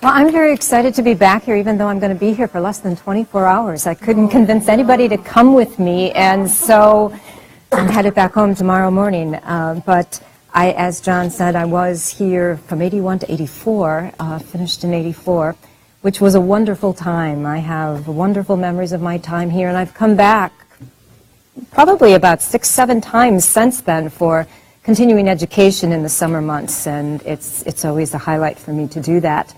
Well, I'm very excited to be back here, even though I'm going to be here for less than 24 hours. I couldn't convince anybody to come with me, and so I'm headed back home tomorrow morning. But as John said, I was here from 81 to 84, finished in 84, which was a wonderful time. I have wonderful memories of my time here, and I've come back probably about 6, 7 times since then for continuing education in the summer months, and it's always a highlight for me to do that.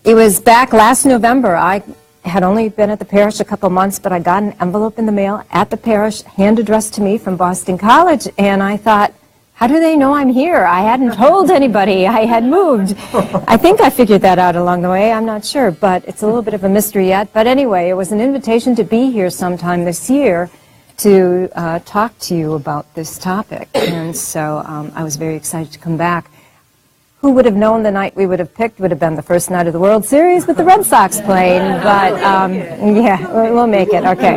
It was back last November. I had only been at the parish a couple months, but I got an envelope in the mail at the parish, hand addressed to me from Boston College, and I thought, how do they know I'm here? I hadn't told anybody I had moved. I think I figured that out along the way. I'm not sure, but it's a little bit of a mystery yet. But anyway, it was an invitation to be here sometime this year to talk to you about this topic, and so I was very excited to come back. Who would have known the night we would have picked would have been the first night of the World Series with the Red Sox playing, but yeah, we'll make it, okay.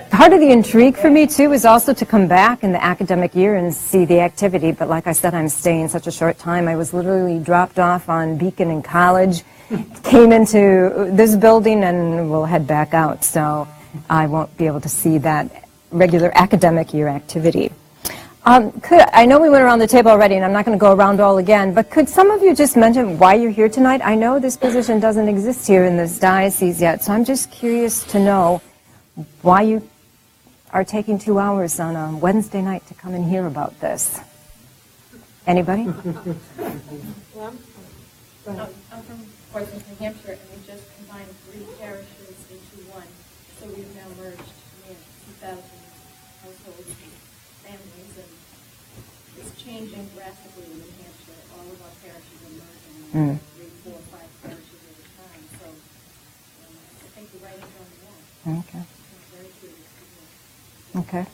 Part of the intrigue for me, too, is also to come back in the academic year and see the activity, but like I said, I'm staying such a short time. I was literally dropped off on Beacon in college, came into this building, and will head back out, so I won't be able to see that regular academic year activity. I know we went around the table already, and I'm not going to go around all again, but could some of you just mention why you're here tonight? I know this position doesn't exist here in this diocese yet, so I'm just curious to know why you are taking 2 hours on a Wednesday night to come and hear about this. Anybody? Well, I'm from Portsmouth, New Hampshire, and we just combined 3 parishes into one, so we've now merged 2,000 households and families, and it's changing drastically in New Hampshire. All of our parishes are merging, 3, 4, 5 parishes at a time, so I think the writing's on the wall. Okay. I'm very curious to hear. Okay.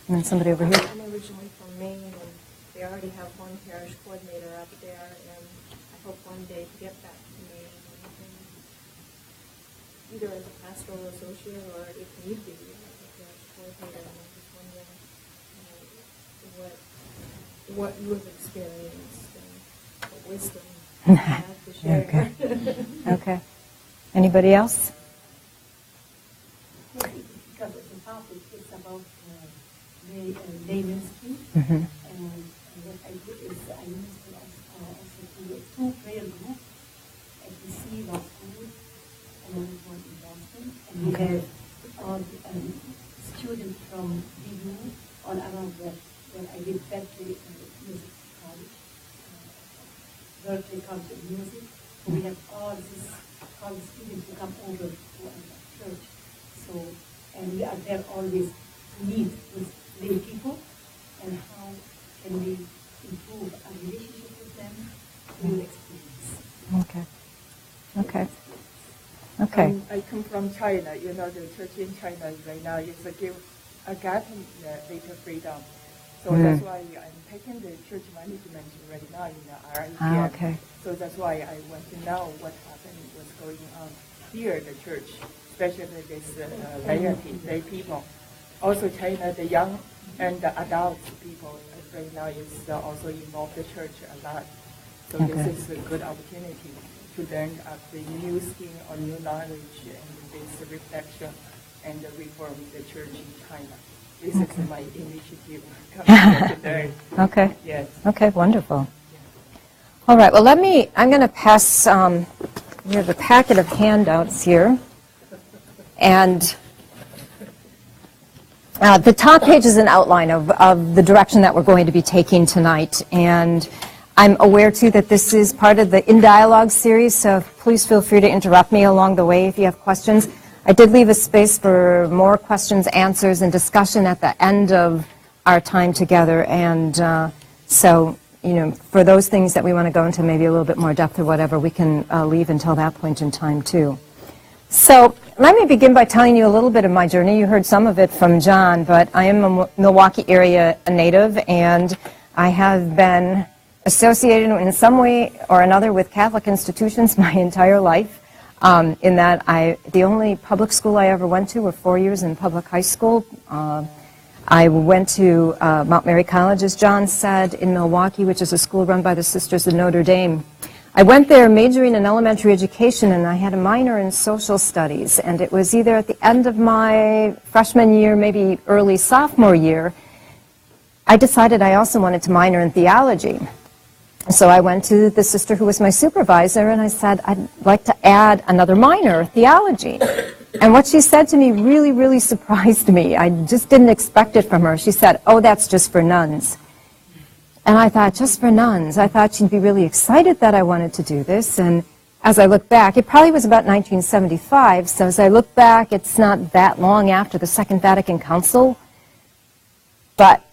And then somebody over here. I'm originally from Maine, and they already have one parish coordinator up there, and I hope one day to get back to Maine, and either as a pastoral associate or if need be, as a parish coordinator. And I'm just wondering what you have experienced and what wisdom you have to share. Okay. Okay. Anybody else? Because it's a topic, it's about lay ministry, Mm-hmm. and what I do is I minister also to 2 prayer groups at the Sea Law School, another one in Boston, and we have all students from BU all around where I did Berkeley Music College, Berkeley College of Music. So we have all these college students who come over to our church. So, and we are there always to meet with lay people, and how can we improve our relationship with them through experience. Okay. Okay. Okay. I come from China. You know, the church in China right now is a gap in data freedom. So that's why I'm taking the church management right now in the RIPM. Okay. So that's why I want to know what happened, what's going on here in the church, especially this lay people. Also China, the young and the adult people right now is also involved the church a lot. So this is a good opportunity to learn the new skill or new knowledge and this reflection and reform the church in China. This is my initiative coming here to learn. Okay. Yes. Okay, wonderful. All right, well, I'm going to pass, we have a packet of handouts here. And the top page is an outline of the direction that we're going to be taking tonight. And I'm aware, too, that this is part of the In Dialogue series, so please feel free to interrupt me along the way if you have questions. I did leave a space for more questions, answers, and discussion at the end of our time together. And so, you know, for those things that we want to go into maybe a little bit more depth or whatever, we can leave until that point in time, too. So let me begin by telling you a little bit of my journey. You heard some of it from John, but I am a Milwaukee area native, and I have been associated in some way or another with Catholic institutions my entire life. In that the only public school I ever went to were 4 years in public high school. I went to Mount Mary College, as John said, in Milwaukee, which is a school run by the Sisters of Notre Dame. I went there majoring in elementary education, and I had a minor in social studies, and it was either at the end of my freshman year, maybe early sophomore year, I decided I also wanted to minor in theology. So I went to the sister who was my supervisor, and I said, I'd like to add another minor, theology. And what she said to me really, really surprised me. I just didn't expect it from her. She said, oh, that's just for nuns. And I thought, just for nuns? I thought she'd be really excited that I wanted to do this. And as I look back, it probably was about 1975, so as I look back, it's not that long after the Second Vatican Council, but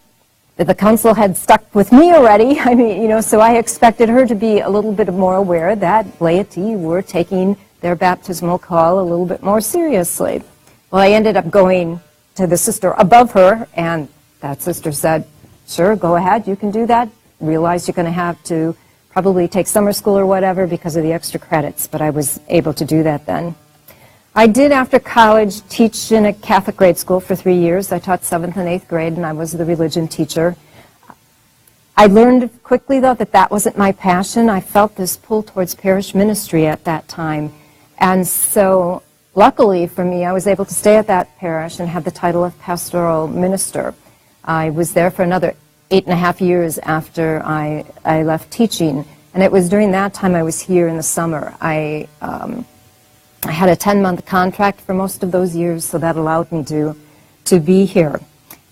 the council had stuck with me already. I mean, you know, so I expected her to be a little bit more aware that laity were taking their baptismal call a little bit more seriously. Well, I ended up going to the sister above her, and that sister said, sure, go ahead, you can do that. Realize you're going to have to probably take summer school or whatever because of the extra credits, but I was able to do that then. I did, after college, teach in a Catholic grade school for 3 years. I taught 7th and 8th grade, and I was the religion teacher. I learned quickly, though, that that wasn't my passion. I felt this pull towards parish ministry at that time. And so, luckily for me, I was able to stay at that parish and have the title of pastoral minister. I was there for another 8.5 years after I left teaching. And it was during that time I was here in the summer. I had a 10-month contract for most of those years, so that allowed me to be here.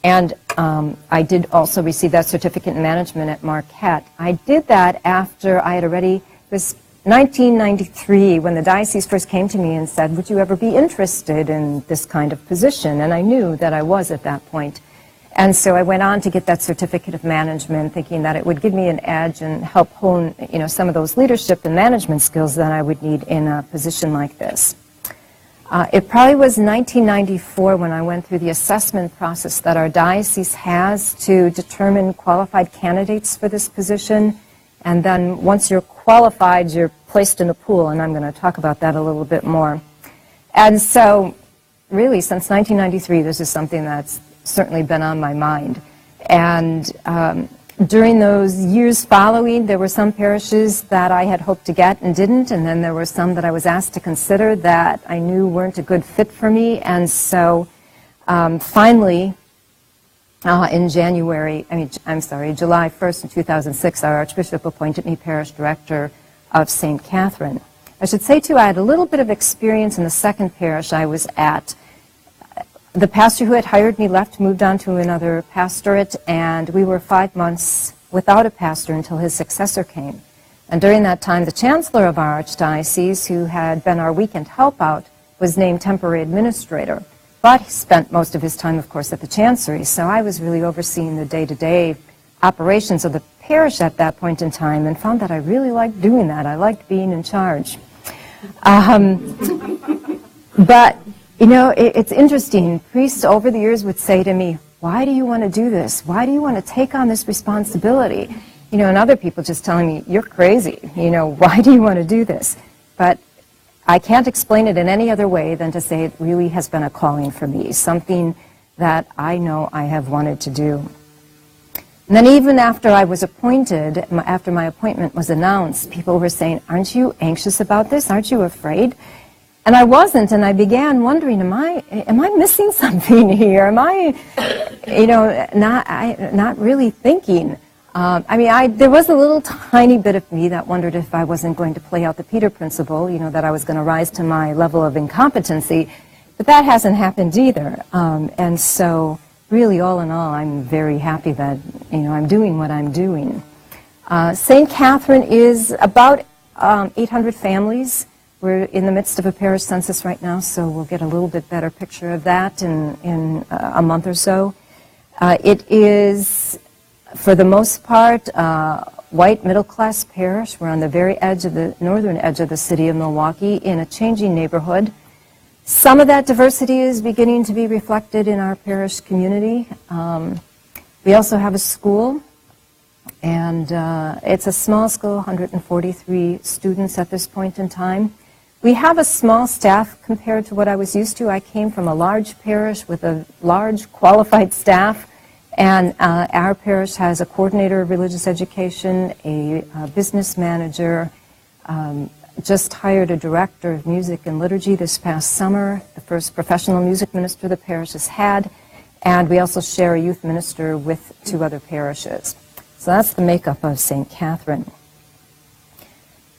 And I did also receive that certificate in management at Marquette. I did that after I had already, it was 1993 when the diocese first came to me and said, would you ever be interested in this kind of position? And I knew that I was at that point. And so I went on to get that certificate of management, thinking that it would give me an edge and help hone, you know, some of those leadership and management skills that I would need in a position like this. It probably was 1994 when I went through the assessment process that our diocese has to determine qualified candidates for this position. And then once you're qualified, you're placed in a pool, and I'm going to talk about that a little bit more. And so, really, since 1993, this is something that's certainly been on my mind. And during those years following, there were some parishes that I had hoped to get and didn't, and then there were some that I was asked to consider that I knew weren't a good fit for me. And so finally, in July 1st in 2006, our Archbishop appointed me parish director of St. Catherine. I should say, too, I had a little bit of experience in the second parish I was at. The pastor who had hired me left, moved on to another pastorate, and we were 5 months without a pastor until his successor came. And during that time, the chancellor of our archdiocese, who had been our weekend help-out, was named temporary administrator. But he spent most of his time, of course, at the chancery, so I was really overseeing the day-to-day operations of the parish at that point in time, and found that I really liked doing that. I liked being in charge. But you know, it's interesting. Priests over the years would say to me, why do you want to do this? Why do you want to take on this responsibility? You know, and other people just telling me, you're crazy. You know, why do you want to do this? But I can't explain it in any other way than to say it really has been a calling for me, something that I know I have wanted to do. And then even after I was appointed, after my appointment was announced, people were saying, aren't you anxious about this? Aren't you afraid? And I wasn't, and I began wondering, am I missing something here? Am I, you know, not really thinking? There was a little tiny bit of me that wondered if I wasn't going to play out the Peter principle, you know, that I was going to rise to my level of incompetency, but that hasn't happened either. And so, really, all in all, I'm very happy that, you know, I'm doing what I'm doing. St. Catherine is about 800 families. We're in the midst of a parish census right now, so we'll get a little bit better picture of that in a month or so. It is, for the most part, white middle-class parish. We're on the very edge of the northern edge of the city of Milwaukee in a changing neighborhood. Some of that diversity is beginning to be reflected in our parish community. We also have a school, and it's a small school, 143 students at this point in time. We have a small staff compared to what I was used to. I came from a large parish with a large qualified staff, And our parish has a coordinator of religious education, a business manager, just hired a director of music and liturgy this past summer, the first professional music minister the parish has had, and we also share a youth minister with 2 other parishes. So that's the makeup of St. Catherine.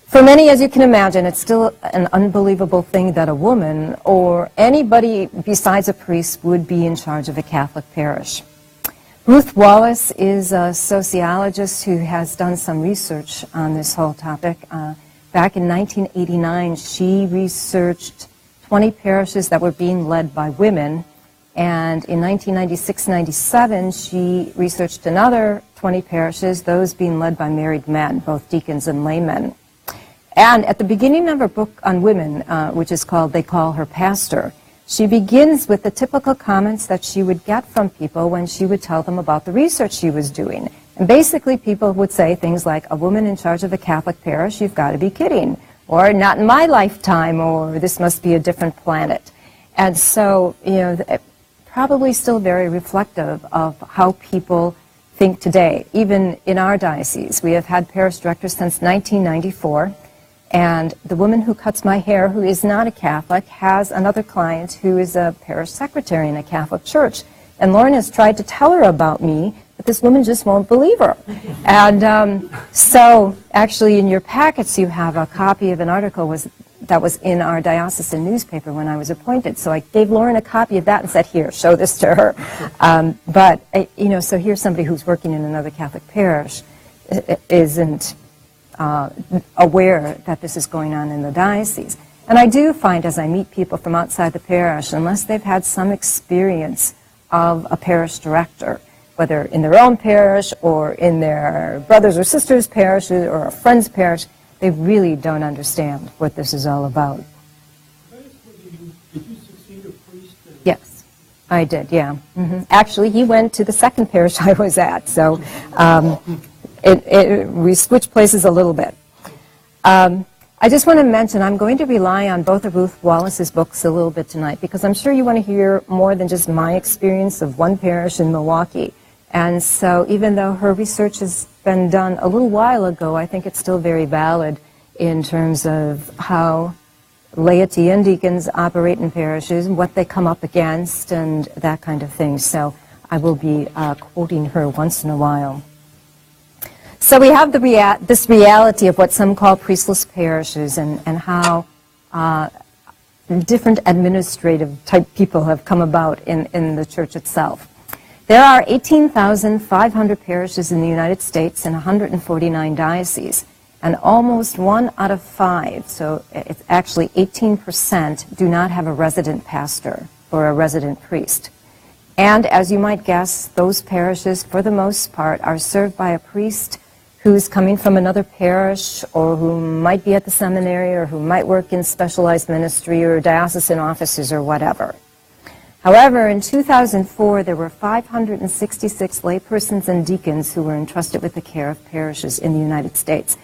For many, as you can imagine, it's still an unbelievable thing that a woman or anybody besides a priest would be in charge of a Catholic parish. Ruth Wallace is a sociologist who has done some research on this whole topic. Back in 1989, she researched 20 parishes that were being led by women, and in 1996-97, she researched another 20 parishes, those being led by married men, both deacons and laymen. And at the beginning of her book on women, which is called They Call Her Pastor, she begins with the typical comments that she would get from people when she would tell them about the research she was doing. And basically people would say things like, a woman in charge of a Catholic parish, you've got to be kidding, or not in my lifetime, or this must be a different planet. And so, probably still very reflective of how people think today. Even in our diocese, we have had parish directors since 1994. And the woman who cuts my hair, who is not a Catholic, has another client who is a parish secretary in a Catholic church. And Lauren has tried to tell her about me, but this woman just won't believe her. And so actually in your packets you have a copy of an article that was in our diocesan newspaper when I was appointed. So I gave Lauren a copy of that and said, here, show this to her. So here's somebody who's working in another Catholic parish isn't aware that this is going on in the diocese. And I do find as I meet people from outside the parish, unless they've had some experience of a parish director, whether in their own parish or in their brothers or sisters' parishes or a friend's parish, they really don't understand what this is all about. Did you succeed a priest? Yes, I did, yeah. Actually, he went to the second parish I was at, so we switched places a little bit. I just want to mention I'm going to rely on both of Ruth Wallace's books a little bit tonight because I'm sure you want to hear more than just my experience of one parish in Milwaukee. And so even though her research has been done a little while ago, I think it's still very valid in terms of how laity and deacons operate in parishes and what they come up against and that kind of thing. So I will be quoting her once in a while. So we have this reality of what some call priestless parishes and how different administrative type people have come about in the church itself. There are 18,500 parishes in the United States and 149 dioceses, and almost 1 out of 5, so it's actually 18%, do not have a resident pastor or a resident priest. And as you might guess, those parishes, for the most part, are served by a priest who's coming from another parish or who might be at the seminary or who might work in specialized ministry or diocesan offices or whatever. However, in 2004, there were 566 laypersons and deacons who were entrusted with the care of parishes in the United States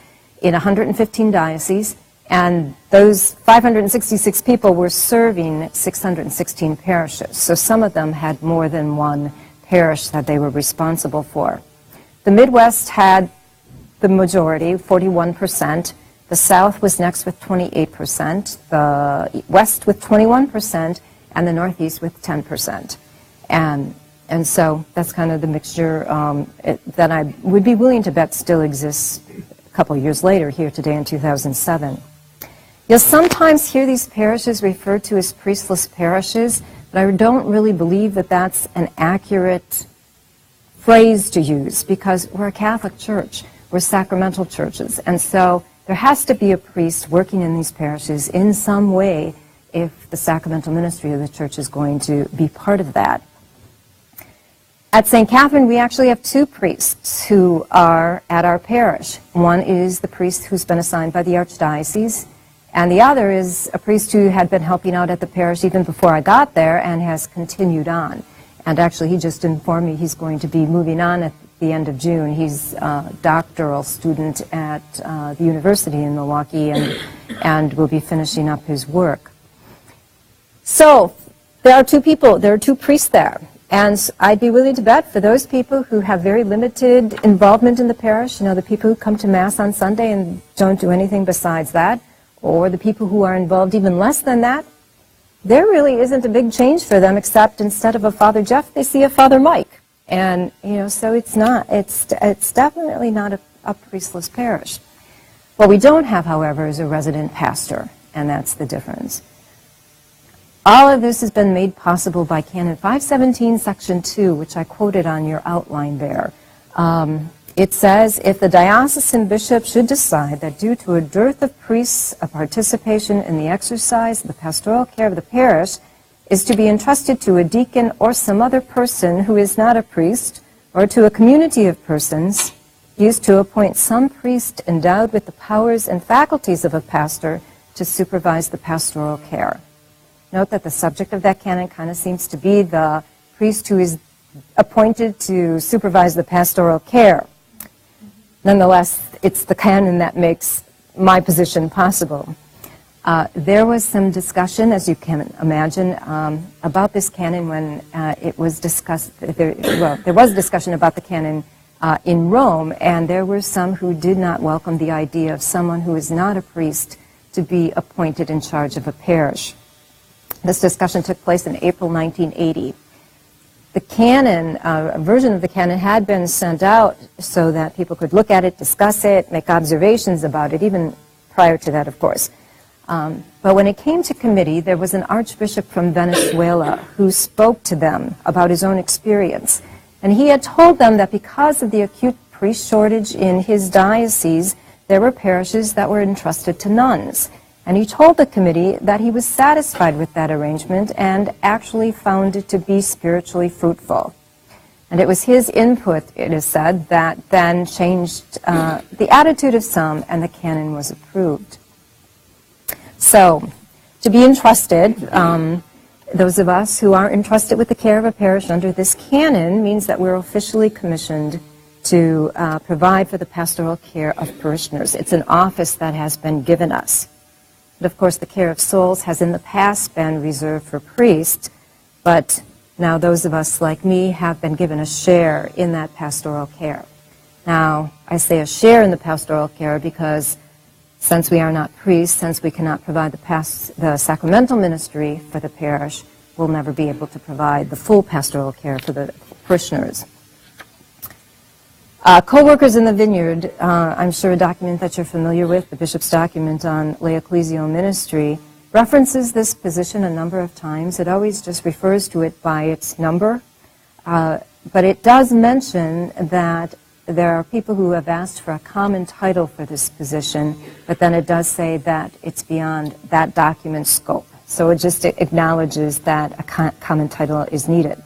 in 115 dioceses, and those 566 people were serving 616 parishes. So some of them had more than one parish that they were responsible for. The Midwest had the majority, 41%. The South was next with 28%, the West with 21%, and the Northeast with 10%. And so that's kind of the mixture that I would be willing to bet still exists a couple years later here today in 2007. You'll sometimes hear these parishes referred to as priestless parishes, but I don't really believe that that's an accurate phrase to use because we're a Catholic church. We're sacramental churches. And so there has to be a priest working in these parishes in some way if the sacramental ministry of the church is going to be part of that. At St. Catherine, we actually have 2 priests who are at our parish. One is the priest who's been assigned by the Archdiocese, and the other is a priest who had been helping out at the parish even before I got there and has continued on. And actually, he just informed me he's going to be moving on at the end of June. He's a doctoral student at the university in Milwaukee and will be finishing up his work. So there are 2 priests there. And I'd be willing to bet for those people who have very limited involvement in the parish, the people who come to Mass on Sunday and don't do anything besides that, or the people who are involved even less than that, there really isn't a big change for them, except instead of a Father Jeff, they see a Father Mike. And, so it's definitely not a priestless parish. What we don't have, however, is a resident pastor, and that's the difference. All of this has been made possible by Canon 517, Section 2, which I quoted on your outline there. It says, if the diocesan bishop should decide that due to a dearth of priests, a participation in the exercise of the pastoral care of the parish is to be entrusted to a deacon or some other person who is not a priest, or to a community of persons, he is to appoint some priest endowed with the powers and faculties of a pastor to supervise the pastoral care. Note that the subject of that canon kind of seems to be the priest who is appointed to supervise the pastoral care. Nonetheless, it's the canon that makes my position possible. There was some discussion, as you can imagine, about this canon when it was discussed. There was discussion about the canon in Rome, and there were some who did not welcome the idea of someone who is not a priest to be appointed in charge of a parish. This discussion took place in April 1980. The canon, a version of the canon had been sent out so that people could look at it, discuss it, make observations about it, even prior to that, of course. But when it came to committee, there was an archbishop from Venezuela who spoke to them about his own experience. And he had told them that because of the acute priest shortage in his diocese, there were parishes that were entrusted to nuns. And he told the committee that he was satisfied with that arrangement and actually found it to be spiritually fruitful. And it was his input, it is said, that then changed the attitude of some, and the canon was approved. So, to be entrusted, those of us who are entrusted with the care of a parish under this canon means that we're officially commissioned to provide for the pastoral care of parishioners. It's an office that has been given us. But of course, the care of souls has in the past been reserved for priests, but now those of us like me have been given a share in that pastoral care. Now, I say a share in the pastoral care because since we are not priests, since we cannot provide the sacramental ministry for the parish, we'll never be able to provide the full pastoral care for the parishioners. Co-workers in the vineyard, I'm sure a document that you're familiar with, the bishop's document on lay ecclesial ministry, references this position a number of times. It always just refers to it by its number, but it does mention that there are people who have asked for a common title for this position, but then it does say that it's beyond that document's scope. So it just acknowledges that a common title is needed.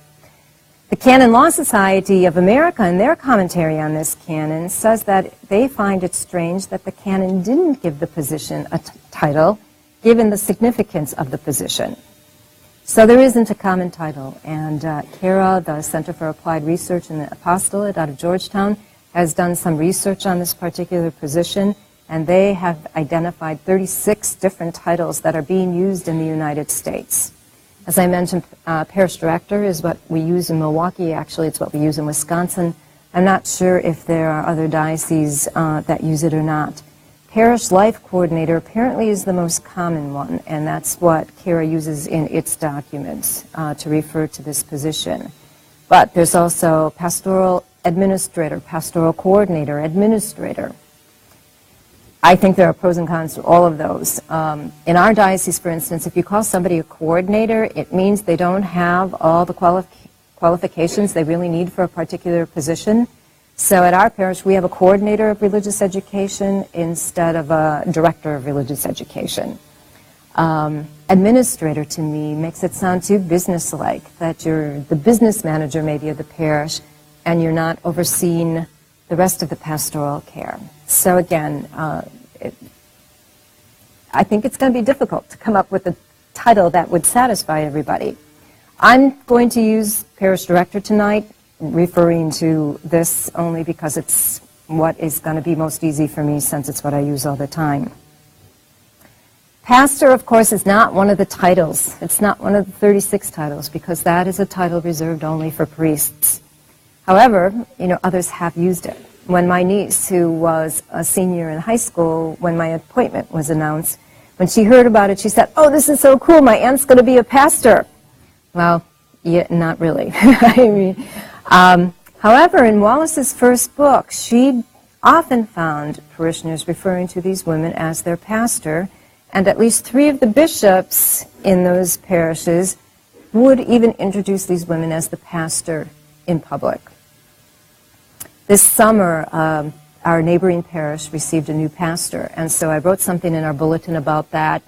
The Canon Law Society of America, in their commentary on this canon, says that they find it strange that the canon didn't give the position a title, given the significance of the position. So there isn't a common title, and CARA, the Center for Applied Research in the Apostolate out of Georgetown, has done some research on this particular position, and they have identified 36 different titles that are being used in the United States. As I mentioned, parish director is what we use in Milwaukee. Actually, it's what we use in Wisconsin. I'm not sure if there are other dioceses that use it or not. Parish life coordinator apparently is the most common one, and that's what CARA uses in its documents to refer to this position. But there's also pastoral administrator, pastoral coordinator, administrator. I think there are pros and cons to all of those. In our diocese, for instance, if you call somebody a coordinator, it means they don't have all the qualifications they really need for a particular position. So at our parish, we have a coordinator of religious education instead of a director of religious education. Administrator, to me, makes it sound too business-like, that you're the business manager maybe of the parish and you're not overseeing the rest of the pastoral care. So again, I think it's going to be difficult to come up with a title that would satisfy everybody. I'm going to use parish director tonight, referring to this only because it's what is going to be most easy for me since it's what I use all the time. Pastor, of course, is not one of the titles. It's not one of the 36 titles, because that is a title reserved only for priests. However, others have used it. When my niece, who was a senior in high school, when my appointment was announced, when she heard about it, she said, "Oh, this is so cool, my aunt's going to be a pastor." Well, yeah, not really. However, in Wallace's first book, she often found parishioners referring to these women as their pastor, and at least 3 of the bishops in those parishes would even introduce these women as the pastor in public. This summer, our neighboring parish received a new pastor, and so I wrote something in our bulletin about that,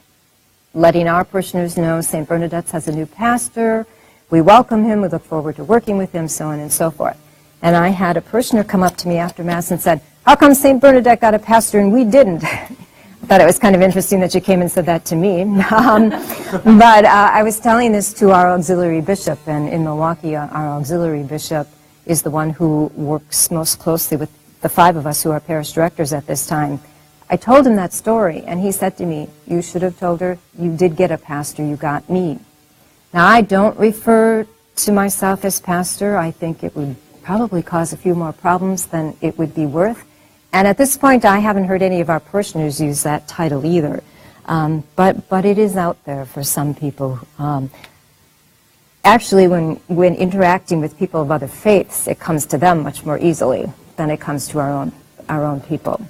letting our parishioners know St. Bernadette's has a new pastor, we welcome him, we look forward to working with him, so on and so forth. And I had a parishioner come up to me after Mass and said, "How come St. Bernadette got a pastor and we didn't?" I thought it was kind of interesting that you came and said that to me. But I was telling this to our auxiliary bishop, and in Milwaukee, our auxiliary bishop is the one who works most closely with the 5 of us who are parish directors at this time. I told him that story, and he said to me, "You should have told her you did get a pastor, you got me." Now, I don't refer to myself as pastor. I think it would probably cause a few more problems than it would be worth. And at this point, I haven't heard any of our parishioners use that title either. But it is out there for some people. Actually, when interacting with people of other faiths, it comes to them much more easily than it comes to our own people.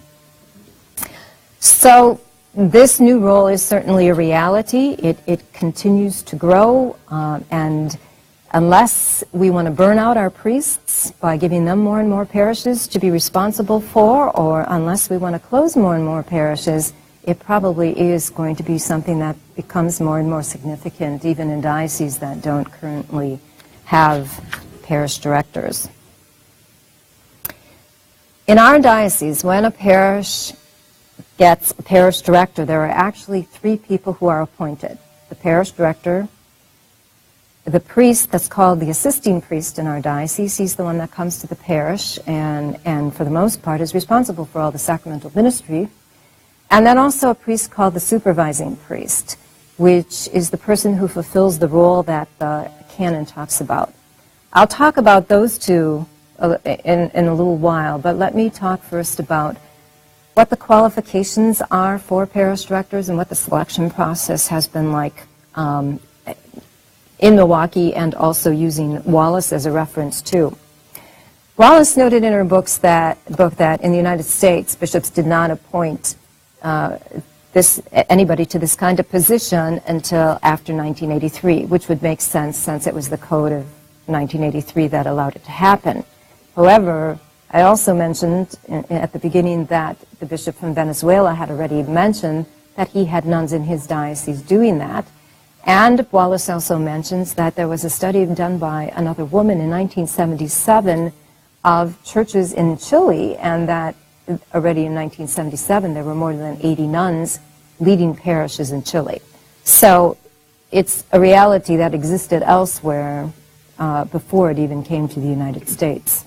So this new role is certainly a reality. It continues to grow, and unless we want to burn out our priests by giving them more and more parishes to be responsible for, or unless we want to close more and more parishes, it probably is going to be something that becomes more and more significant, even in dioceses that don't currently have parish directors. In our diocese, when a parish gets a parish director, there are actually 3 people who are appointed. The parish director, the priest that's called the assisting priest in our diocese, he's the one that comes to the parish and for the most part is responsible for all the sacramental ministry. And then also a priest called the supervising priest, which is the person who fulfills the role that the canon talks about. I'll talk about those 2 in a little while, but let me talk first about what the qualifications are for parish directors and what the selection process has been like in Milwaukee, and also using Wallace as a reference too. Wallace noted in her book that in the United States, bishops did not appoint anybody to this kind of position until after 1983, which would make sense since it was the code of 1983 that allowed it to happen. However, I also mentioned at the beginning that the bishop from Venezuela had already mentioned that he had nuns in his diocese doing that. And Wallace also mentions that there was a study done by another woman in 1977 of churches in Chile, and that already in 1977 there were more than 80 nuns leading parishes in Chile. So it's a reality that existed elsewhere before it even came to the United States.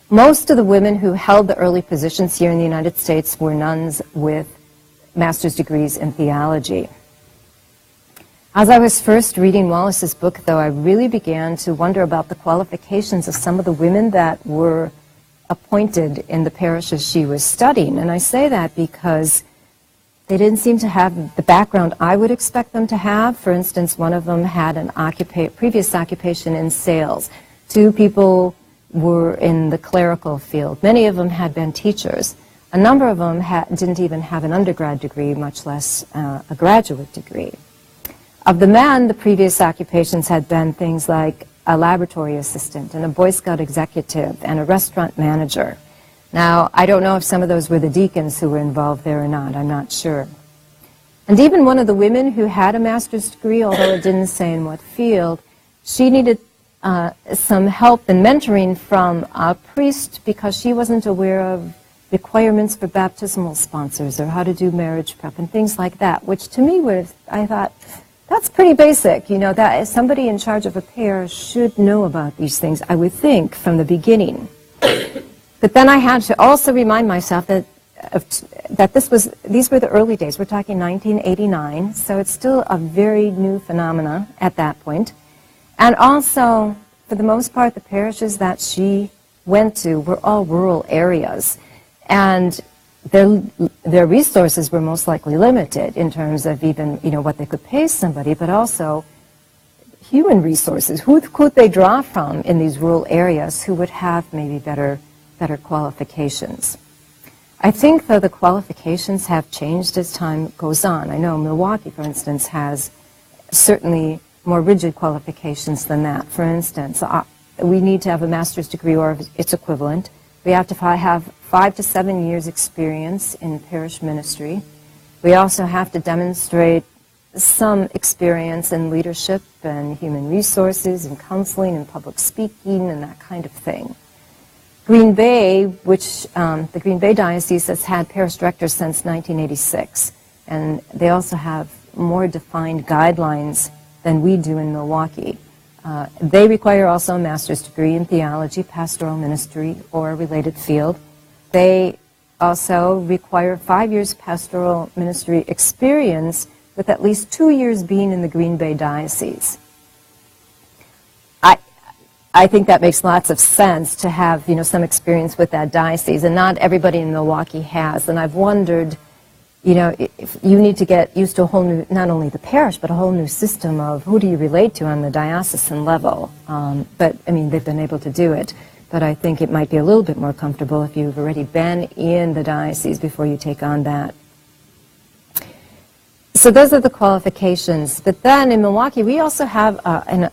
Most of the women who held the early positions here in the United States were nuns with master's degrees in theology. As I was first reading Wallace's book, though, I really began to wonder about the qualifications of some of the women that were appointed in the parishes she was studying. And I say that because they didn't seem to have the background I would expect them to have. For instance, one of them had an previous occupation in sales. 2 people were in the clerical field. Many of them had been teachers. A number of them didn't even have an undergrad degree, much less a graduate degree. Of the men, the previous occupations had been things like a laboratory assistant and a Boy Scout executive and a restaurant manager. Now, I don't know if some of those were the deacons who were involved there or not. I'm not sure. And even one of the women who had a master's degree, although it didn't say in what field, she needed some help and mentoring from a priest because she wasn't aware of requirements for baptismal sponsors or how to do marriage prep and things like that, which to me I thought, that's pretty basic, that somebody in charge of a parish should know about these things, I would think, from the beginning. But then I had to also remind myself that these were the early days. We're talking 1989, so it's still a very new phenomena at that point. And also, for the most part, the parishes that she went to were all rural areas, and their resources were most likely limited in terms of even, what they could pay somebody, but also human resources. Who could they draw from in these rural areas who would have maybe better qualifications? I think, though, the qualifications have changed as time goes on. I know Milwaukee, for instance, has certainly more rigid qualifications than that. For instance, we need to have a master's degree or its equivalent. We have to have 5 to 7 years experience in parish ministry. We also have to demonstrate some experience in leadership and human resources and counseling and public speaking and that kind of thing. Green Bay, which the Green Bay Diocese has had parish directors since 1986, and they also have more defined guidelines than we do in Milwaukee. They require also a master's degree in theology, pastoral ministry, or a related field. They also require 5 years pastoral ministry experience with at least 2 years being in the Green Bay Diocese. I think that makes lots of sense to have, some experience with that diocese, and not everybody in Milwaukee has. And I've wondered, if you need to get used to a whole new, not only the parish, but a whole new system of who do you relate to on the diocesan level. But, they've been able to do it. But I think it might be a little bit more comfortable if you've already been in the diocese before you take on that. So those are the qualifications. But then in Milwaukee, we also have a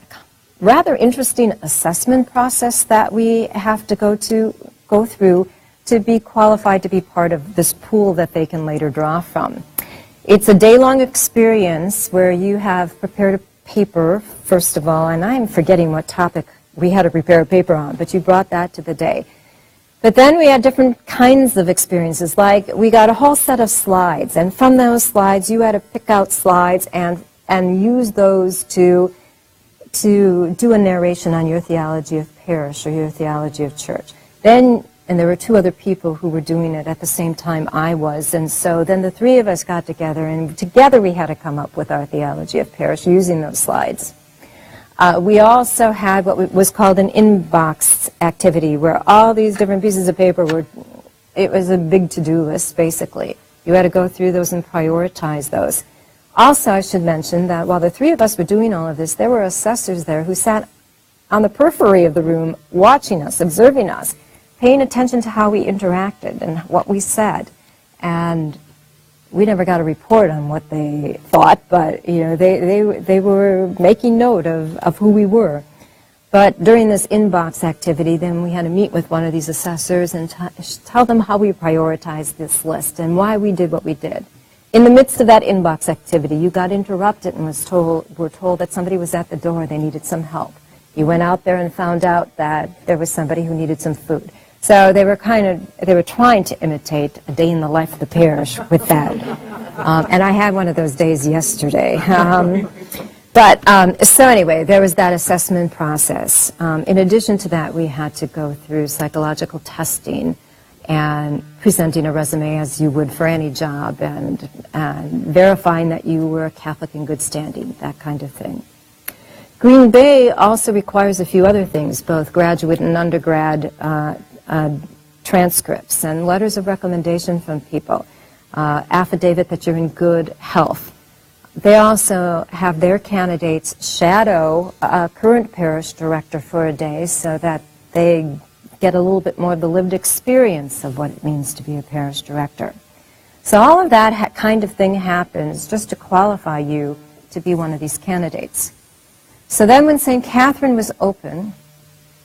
rather interesting assessment process that we have to go through to be qualified to be part of this pool that they can later draw from. It's a day-long experience where you have prepared a paper, first of all, and I'm forgetting what topic we had to prepare a paper on, but you brought that to the day. But then we had different kinds of experiences, like we got a whole set of slides, and from those slides you had to pick out slides and use those to do a narration on your theology of parish or your theology of church. And there were 2 other people who were doing it at the same time I was, and so then the 3 of us got together, and together we had to come up with our theology of parish using those slides. We also had what was called an inbox activity, where all these different pieces of paper it was a big to-do list, basically. You had to go through those and prioritize those. Also, I should mention that while the 3 of us were doing all of this, there were assessors there who sat on the periphery of the room watching us, observing us, paying attention to how we interacted and what we said. And we never got a report on what they thought, but they were making note of who we were. But during this inbox activity, then we had to meet with one of these assessors and tell them how we prioritized this list and why we did what we did. In the midst of that inbox activity, you got interrupted and were told that somebody was at the door, they needed some help. You went out there and found out that there was somebody who needed some food. So they were trying to imitate a day in the life of the parish with that. And I had one of those days yesterday. So anyway, there was that assessment process. In addition to that, we had to go through psychological testing and presenting a resume as you would for any job, and verifying that you were a Catholic in good standing, that kind of thing. Green Bay also requires a few other things, both graduate and undergrad transcripts and letters of recommendation from people, affidavit that you're in good health. They also have their candidates shadow a current parish director for a day so that they get a little bit more of the lived experience of what it means to be a parish director. So all of that kind of thing happens just to qualify you to be one of these candidates. So then when St. Catherine was open,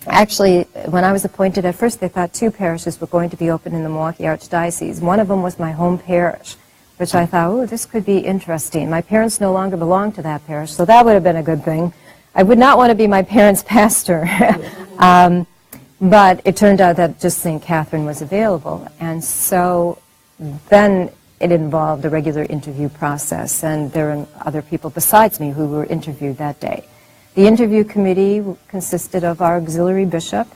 actually when I was appointed at first they thought 2 parishes were going to be open in the Milwaukee Archdiocese. One of them was my home parish, which I thought, oh, this could be interesting. My parents no longer belonged to that parish, so that would have been a good thing. I would not want to be my parents' pastor. But it turned out that just St. Catherine was available. And so then it involved a regular interview process, and there were other people besides me who were interviewed that day. The interview committee consisted of our auxiliary bishop,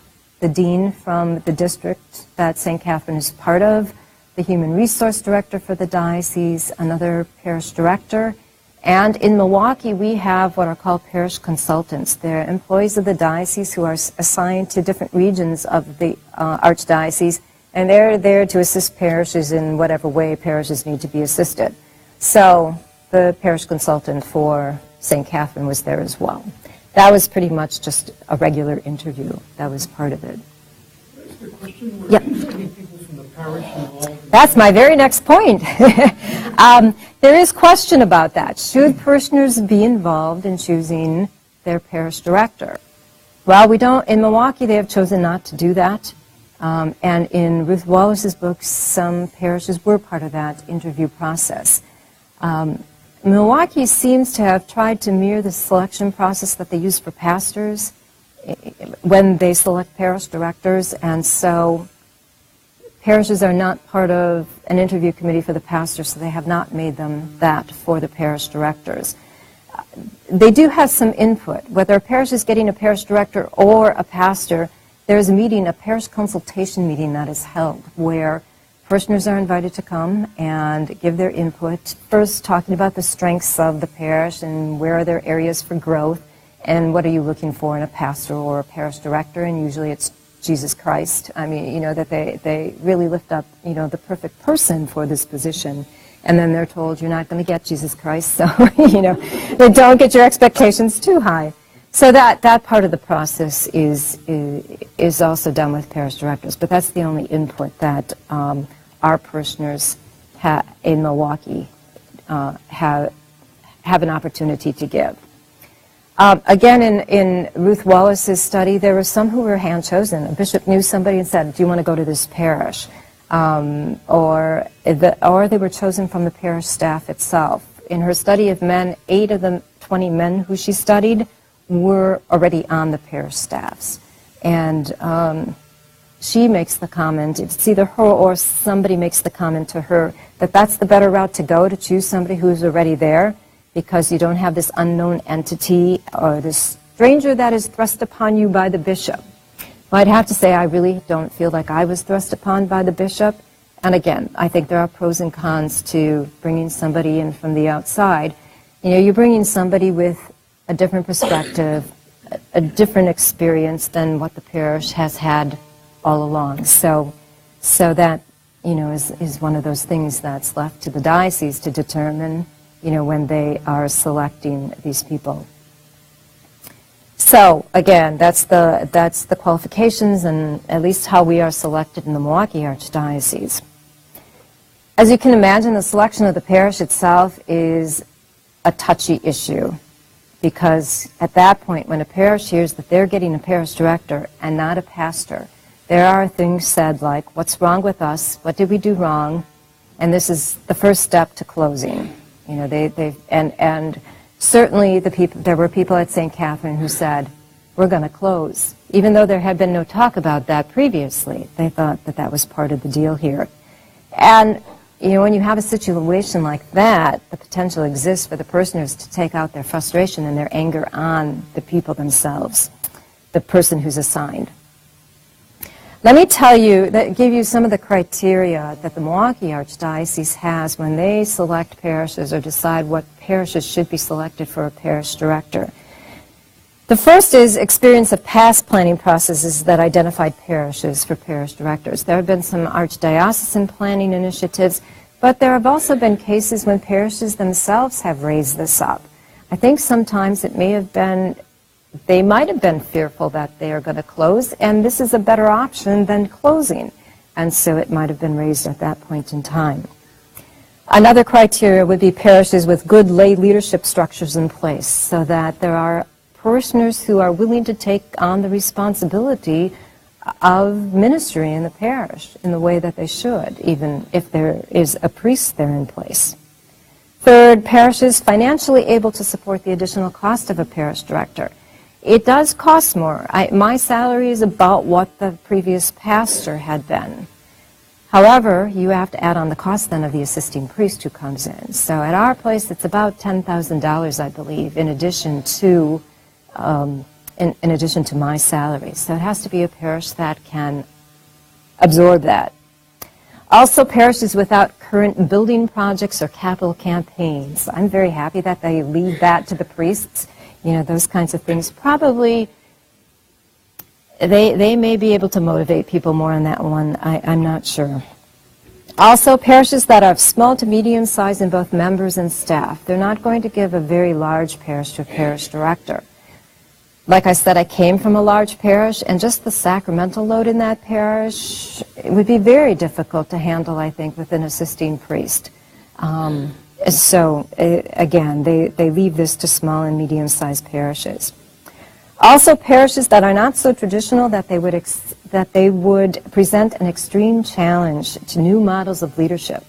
the dean from the district that St. Catherine is part of, the human resource director for the diocese, another parish director, and in Milwaukee we have what are called parish consultants. They're employees of the diocese who are assigned to different regions of the archdiocese, and they're there to assist parishes in whatever way parishes need to be assisted. So the parish consultant for St. Catherine was there as well. That was pretty much just a regular interview. That was part of it. The question, were Yep. any people from the parish involved? That's my very next point. There is question about that. Should parishioners be involved in choosing their parish director? Well, we don't. In Milwaukee, they have chosen not to do that. And in Ruth Wallace's book, some parishes were part of that interview process. Milwaukee seems to have tried to mirror the selection process that they use for pastors when they select parish directors, and so parishes are not part of an interview committee for the pastors, so they have not made them that for the parish directors. They do have some input. Whether a parish is getting a parish director or a pastor, there is a meeting, a parish consultation meeting that is held where parishioners are invited to come and give their input, first talking about the strengths of the parish and where are there areas for growth and what are you looking for in a pastor or a parish director, and usually it's Jesus Christ. I mean, you know, that they really lift up, you know, the perfect person for this position. And then they're told you're not going to get Jesus Christ, so, you know, don't get your expectations too high. So that part of the process is also done with parish directors, but that's the only input that our parishioners in Milwaukee have an opportunity to give. Again, in Ruth Wallace's study, there were some who were hand-chosen. A bishop knew somebody and said, do you want to go to this parish? Or they were chosen from the parish staff itself. In her study of men, 8 of the 20 men who she studied were already on the parish staffs. And she makes the comment, it's either her or somebody makes the comment to her, that that's the better route to go, to choose somebody who's already there, because you don't have this unknown entity or this stranger that is thrust upon you by the bishop. Well, I'd have to say I really don't feel like I was thrust upon by the bishop. And again, I think there are pros and cons to bringing somebody in from the outside. You know, you're bringing somebody with a different perspective, a different experience than what the parish has had all along. So that, you know, is one of those things that's left to the diocese to determine, you know, when they are selecting these people. So again, that's the qualifications and at least how we are selected in the Milwaukee Archdiocese. As you can imagine, the selection of the parish itself is a touchy issue, because at that point, when a parish hears that they're getting a parish director and not a pastor, there are things said like, what's wrong with us? What did we do wrong? And this is the first step to closing. You know, and certainly there were people at St. Catherine who said, we're going to close. Even though there had been no talk about that previously, they thought that that was part of the deal here. And, you know, when you have a situation like that, the potential exists for the parishioners to take out their frustration and their anger on the people themselves, the person who's assigned. Let me tell you, give you some of the criteria that the Milwaukee Archdiocese has when they select parishes or decide what parishes should be selected for a parish director. The first is experience of past planning processes that identified parishes for parish directors. There have been some archdiocesan planning initiatives, but there have also been cases when parishes themselves have raised this up. I think sometimes it may have been they might have been fearful that they are going to close, and this is a better option than closing. And so it might have been raised at that point in time. Another criteria would be parishes with good lay leadership structures in place, so that there are parishioners who are willing to take on the responsibility of ministry in the parish in the way that they should, even if there is a priest there in place. Third, parishes financially able to support the additional cost of a parish director. It does cost more. My salary is about what the previous pastor had been. However, you have to add on the cost then of the assisting priest who comes in. So at our place, it's about $10,000, I believe, in addition to my salary. So it has to be a parish that can absorb that. Also, parishes without current building projects or capital campaigns. I'm very happy that they leave that to the priests. You know, those kinds of things. Probably, they may be able to motivate people more on that one. I'm not sure. Also, parishes that are small to medium size in both members and staff. They're not going to give a very large parish to a parish director. Like I said, I came from a large parish, and just the sacramental load in that parish, it would be very difficult to handle, I think, with an assisting priest. Again, they leave this to small and medium-sized parishes. Also, parishes that are not so traditional that they would present an extreme challenge to new models of leadership.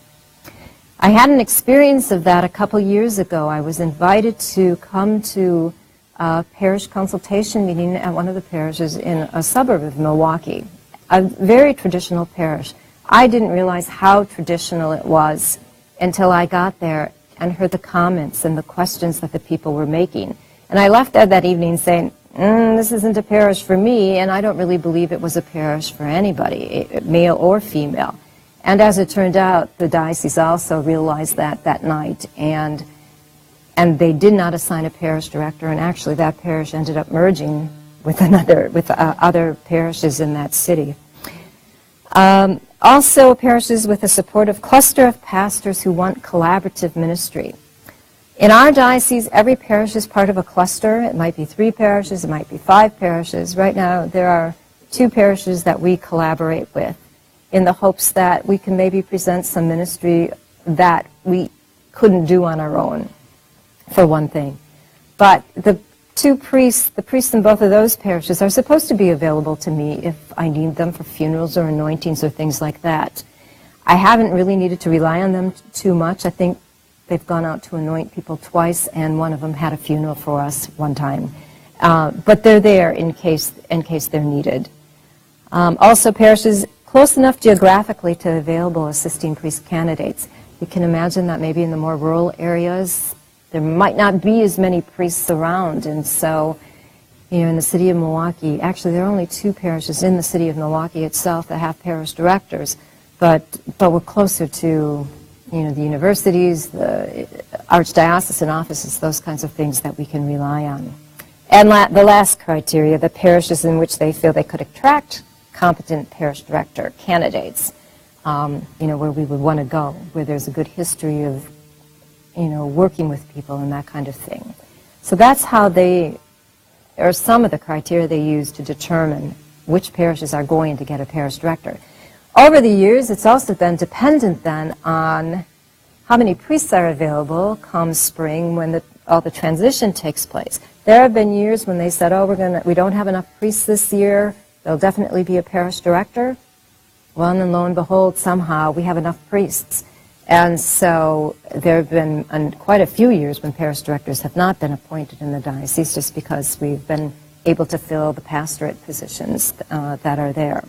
I had an experience of that a couple years ago. I was invited to come to a parish consultation meeting at one of the parishes in a suburb of Milwaukee, a very traditional parish. I didn't realize how traditional it was until I got there and heard the comments and the questions that the people were making. And I left there that evening saying, this isn't a parish for me, and I don't really believe it was a parish for anybody, male or female. And as it turned out, the diocese also realized that night, and they did not assign a parish director, and actually that parish ended up merging with other parishes in that city. Also, parishes with a supportive cluster of pastors who want collaborative ministry. In our diocese, every parish is part of a cluster. It might be 3 parishes, it might be 5 parishes. Right now, there are 2 parishes that we collaborate with in the hopes that we can maybe present some ministry that we couldn't do on our own, for one thing. But the 2 priests, the priests in both of those parishes, are supposed to be available to me if I need them for funerals or anointings or things like that. I haven't really needed to rely on them too much. I think they've gone out to anoint people twice, and one of them had a funeral for us one time. But they're there in case they're needed. Also, parishes close enough geographically to available assisting priest candidates. You can imagine that maybe in the more rural areas, there might not be as many priests around, and so, in the city of Milwaukee, actually there are only 2 parishes in the city of Milwaukee itself that have parish directors, but we're closer to, the universities, the archdiocesan offices, those kinds of things that we can rely on. And the last criteria, the parishes in which they feel they could attract competent parish director candidates, where we would want to go, where there's a good history of working with people and that kind of thing. So that's how some of the criteria they use to determine which parishes are going to get a parish director. Over the years, it's also been dependent then on how many priests are available come spring when all the transition takes place. There have been years when they said, we don't have enough priests this year, there'll definitely be a parish director. Well, and lo and behold, somehow we have enough priests. And so there have been quite a few years when parish directors have not been appointed in the diocese just because we've been able to fill the pastorate positions that are there.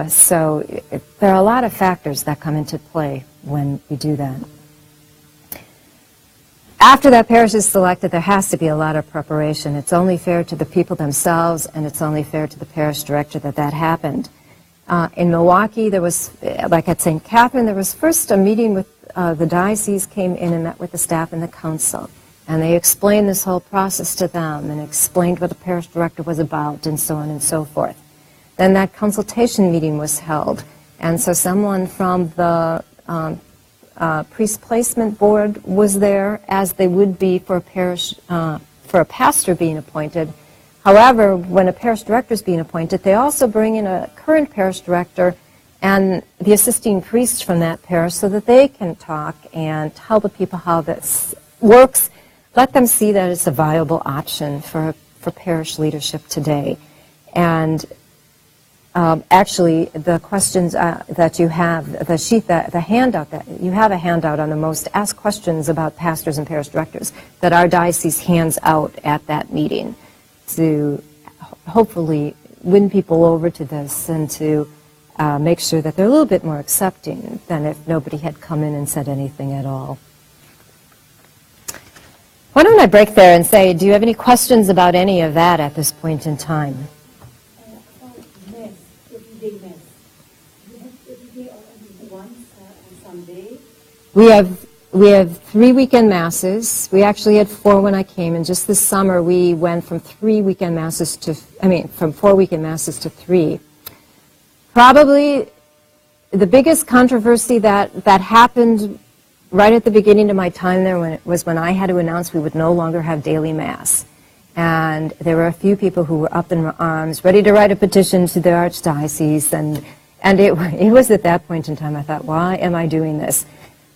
So there are a lot of factors that come into play when we do that. After that parish is selected, there has to be a lot of preparation. It's only fair to the people themselves, and it's only fair to the parish director that happened. In Milwaukee, there was, like at St. Catherine, there was first a meeting with the diocese came in and met with the staff and the council. And they explained this whole process to them and explained what the parish director was about and so on and so forth. Then that consultation meeting was held. And so someone from the priest placement board was there, as they would be for a parish, for a pastor being appointed. However, when a parish director is being appointed, they also bring in a current parish director and the assisting priests from that parish so that they can talk and tell the people how this works, let them see that it's a viable option for parish leadership today. And actually, the questions that you have, the sheet, the handout, that you have a handout on the most asked questions about pastors and parish directors that our diocese hands out at that meeting to hopefully win people over to this and to make sure that they're a little bit more accepting than if nobody had come in and said anything at all. Why don't I break there and say, do you have any questions about any of that at this point in time? Mass, everyday mass. You have everyday or only We have 3 weekend masses. We actually had 4 when I came, and just this summer we went from 4 weekend masses to 3. Probably the biggest controversy that happened right at the beginning of my time there was when I had to announce we would no longer have daily mass. And there were a few people who were up in arms, ready to write a petition to the archdiocese, and it was at that point in time I thought, why am I doing this?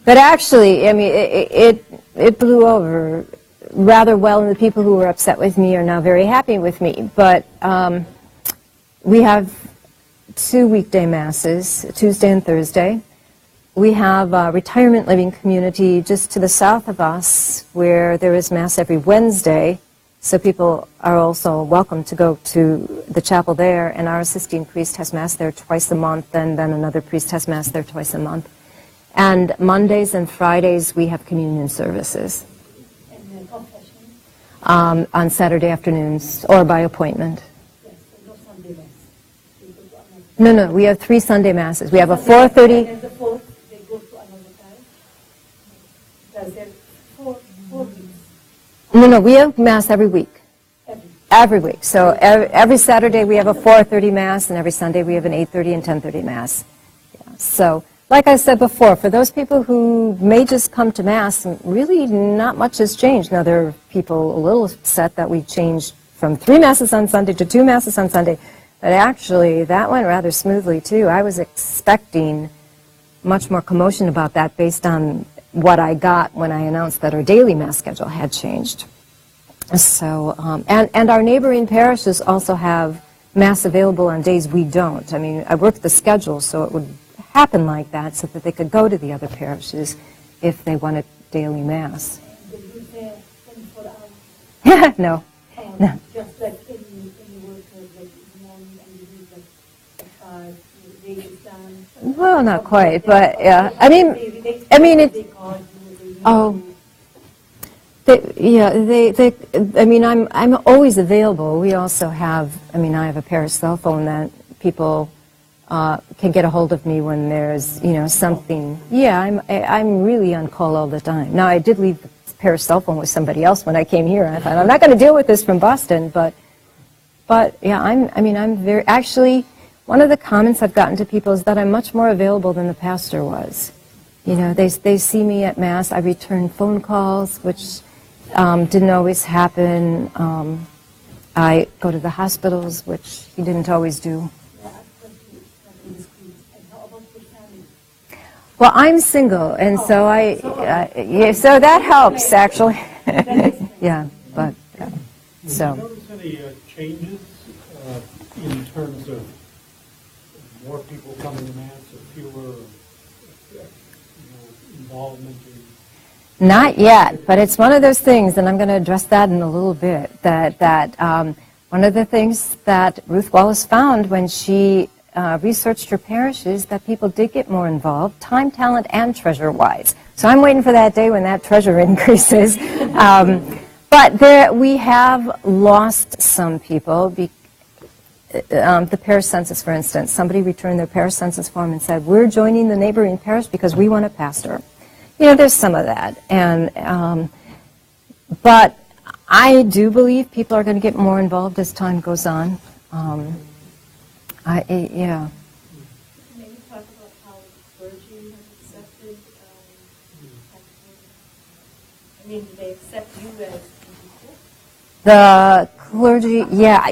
But actually, I mean, it blew over rather well, and the people who were upset with me are now very happy with me. But we have 2 weekday masses, Tuesday and Thursday. We have a retirement living community just to the south of us where there is mass every Wednesday. So people are also welcome to go to the chapel there, and our assisting priest has mass there twice a month, and then another priest has mass there twice a month. And Mondays and Fridays we have communion services. And confession? On Saturday afternoons or by appointment. Yes, so no Sunday mass. They go to another No, we have 3 Sunday masses. We have a 4:30. And the fourth, they go to another time. Because there's 4 weeks No, we have mass every week. every. Every week. So every Saturday we have a 4:30 mass, and every Sunday we have an 8:30 and 10:30 mass. Yeah. So, like I said before, for those people who may just come to mass, really not much has changed. Now there are people a little upset that we changed from 3 masses on Sunday to 2 masses on Sunday, but actually that went rather smoothly too. I was expecting much more commotion about that based on what I got when I announced that our daily mass schedule had changed. So, and our neighboring parishes also have mass available on days we don't. I mean, I worked the schedule so it would happen like that so that they could go to the other parishes if they wanted daily mass. They use there 24 hours. No. No. Just like any workers, like in the morning and you leave like at 5, the day is done. Well, not quite, but yeah. I mean, They call you, oh. I mean, I'm always available. We also have, I mean, I have a parish cell phone that people can get a hold of me when there's, something. Yeah, I'm really on call all the time. Now, I did leave the parish cell phone with somebody else when I came here. I thought, I'm not going to deal with this from Boston, but yeah, I'm very, actually, one of the comments I've gotten to people is that I'm much more available than the pastor was. They see me at Mass. I return phone calls, which didn't always happen. I go to the hospitals, which he didn't always do. Well, I'm single, and so so that helps, actually. Yeah, but, so. Did you notice any changes in terms of more people coming to Mass or fewer involvement in... Not yet, but it's one of those things, and I'm going to address that in a little bit, that one of the things that Ruth Wallace found when she researched her parishes, that people did get more involved, time, talent, and treasure-wise. So I'm waiting for that day when that treasure increases. But we have lost some people. The parish census, for instance, somebody returned their parish census form and said, we're joining the neighboring parish because we want a pastor. There's some of that. And but I do believe people are going to get more involved as time goes on. Yeah. Maybe talk about how clergy has accepted, I mean, do they accept you as equal? The clergy, yeah.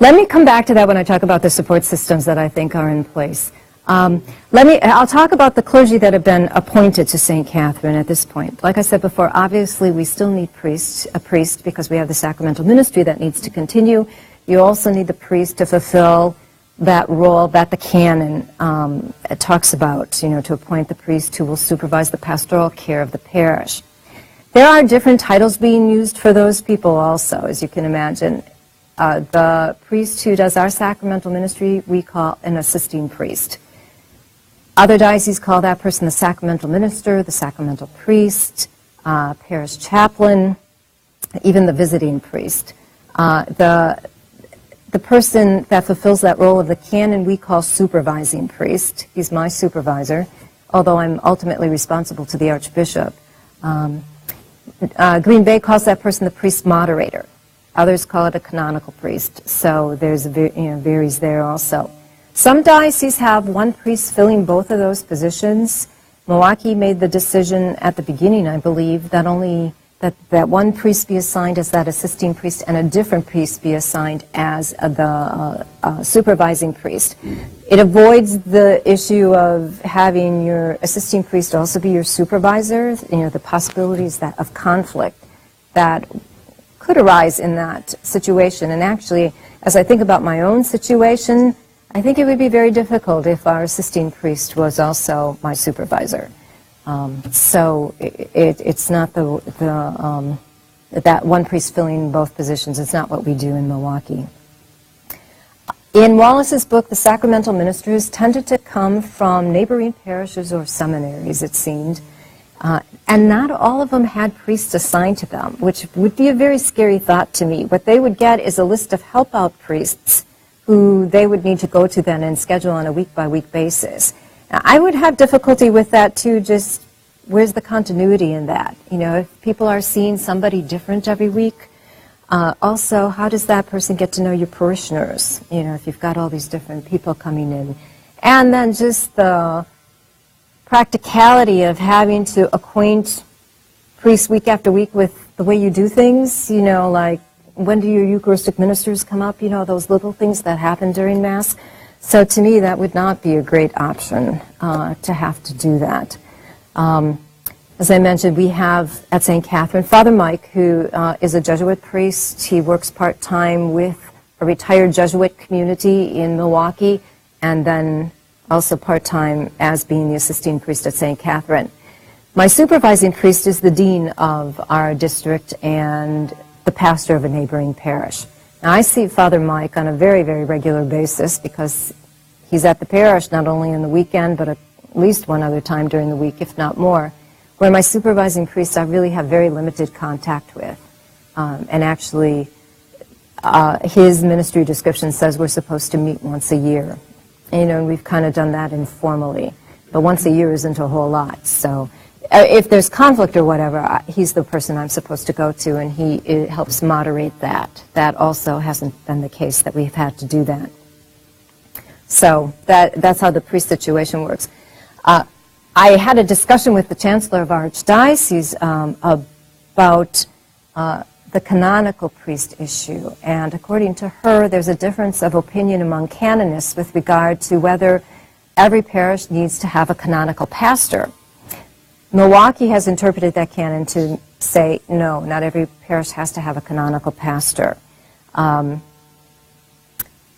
Let me come back to that when I talk about the support systems that I think are in place. I'll talk about the clergy that have been appointed to St. Catherine at this point. Like I said before, obviously we still need a priest because we have the sacramental ministry that needs to continue. You also need the priest to fulfill that role that the canon talks about, to appoint the priest who will supervise the pastoral care of the parish. There are different titles being used for those people also, as you can imagine. The priest who does our sacramental ministry, we call an assisting priest. Other dioceses call that person the sacramental minister, the sacramental priest, parish chaplain, even the visiting priest. The person that fulfills that role of the canon we call supervising priest. He's my supervisor. although I'm ultimately responsible to the Archbishop. Green Bay calls that person the priest moderator. Others call it a canonical priest. So there's varies there also. Some dioceses have one priest filling both of those positions. Milwaukee made the decision at the beginning, I believe, that only that one priest be assigned as that assisting priest and a different priest be assigned as the supervising priest. It avoids the issue of having your assisting priest also be your supervisor, the possibilities of conflict that could arise in that situation. And actually, as I think about my own situation, I think it would be very difficult if our assisting priest was also my supervisor. So it's not that one priest filling both positions. It's not what we do in Milwaukee. In Wallace's book, the sacramental ministers tended to come from neighboring parishes or seminaries, it seemed, and not all of them had priests assigned to them, which would be a very scary thought to me. What they would get is a list of help-out priests who they would need to go to then and schedule on a week-by-week basis. I would have difficulty with that too, just where's the continuity in that? If people are seeing somebody different every week, also, how does that person get to know your parishioners? If you've got all these different people coming in. And then just the practicality of having to acquaint priests week after week with the way you do things, like when do your Eucharistic ministers come up, those little things that happen during Mass. So to me, that would not be a great option to have to do that. As I mentioned, we have at St. Catherine Father Mike, who is a Jesuit priest. He works part-time with a retired Jesuit community in Milwaukee, and then also part-time as being the assisting priest at St. Catherine. My supervising priest is the dean of our district and the pastor of a neighboring parish. Now, I see Father Mike on a very, very regular basis because he's at the parish not only on the weekend, but at least one other time during the week, if not more. Where my supervising priest I really have very limited contact with. And actually, his ministry description says we're supposed to meet once a year. And we've kind of done that informally. But once a year isn't a whole lot. So if there's conflict or whatever, he's the person I'm supposed to go to, and he helps moderate that. That also hasn't been the case that we've had to do that. So that's how the priest situation works. I had a discussion with the Chancellor of our Archdiocese about the canonical priest issue, and according to her, there's a difference of opinion among canonists with regard to whether every parish needs to have a canonical pastor. Milwaukee has interpreted that canon to say, no, not every parish has to have a canonical pastor.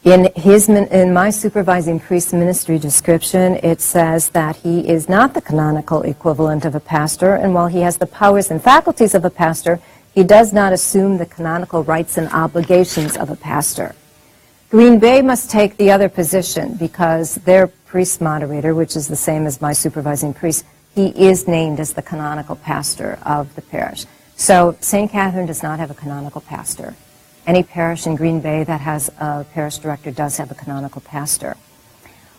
In my supervising priest's ministry description, it says that he is not the canonical equivalent of a pastor, and while he has the powers and faculties of a pastor, he does not assume the canonical rights and obligations of a pastor. Green Bay must take the other position because their priest moderator, which is the same as my supervising priest, he is named as the canonical pastor of the parish. So St. Catherine does not have a canonical pastor. Any parish in Green Bay that has a parish director does have a canonical pastor.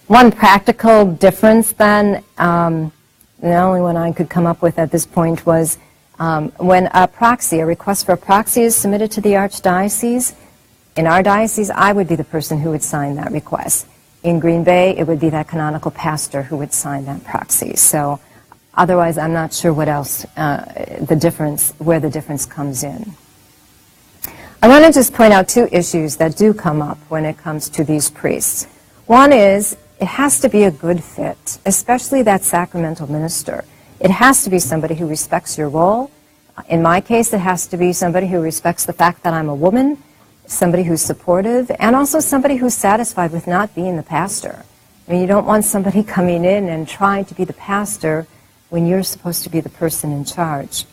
One practical difference then, the only one I could come up with at this point was when a request for a proxy is submitted to the Archdiocese. In our diocese, I would be the person who would sign that request. In Green Bay, it would be that canonical pastor who would sign that proxy. So otherwise, I'm not sure what else, where the difference comes in. I want to just point out two issues that do come up when it comes to these priests. One is, it has to be a good fit, especially that sacramental minister. It has to be somebody who respects your role. In my case, it has to be somebody who respects the fact that I'm a woman, somebody who's supportive, and also somebody who's satisfied with not being the pastor. I mean, you don't want somebody coming in and trying to be the pastor when you're supposed to be the person in charge.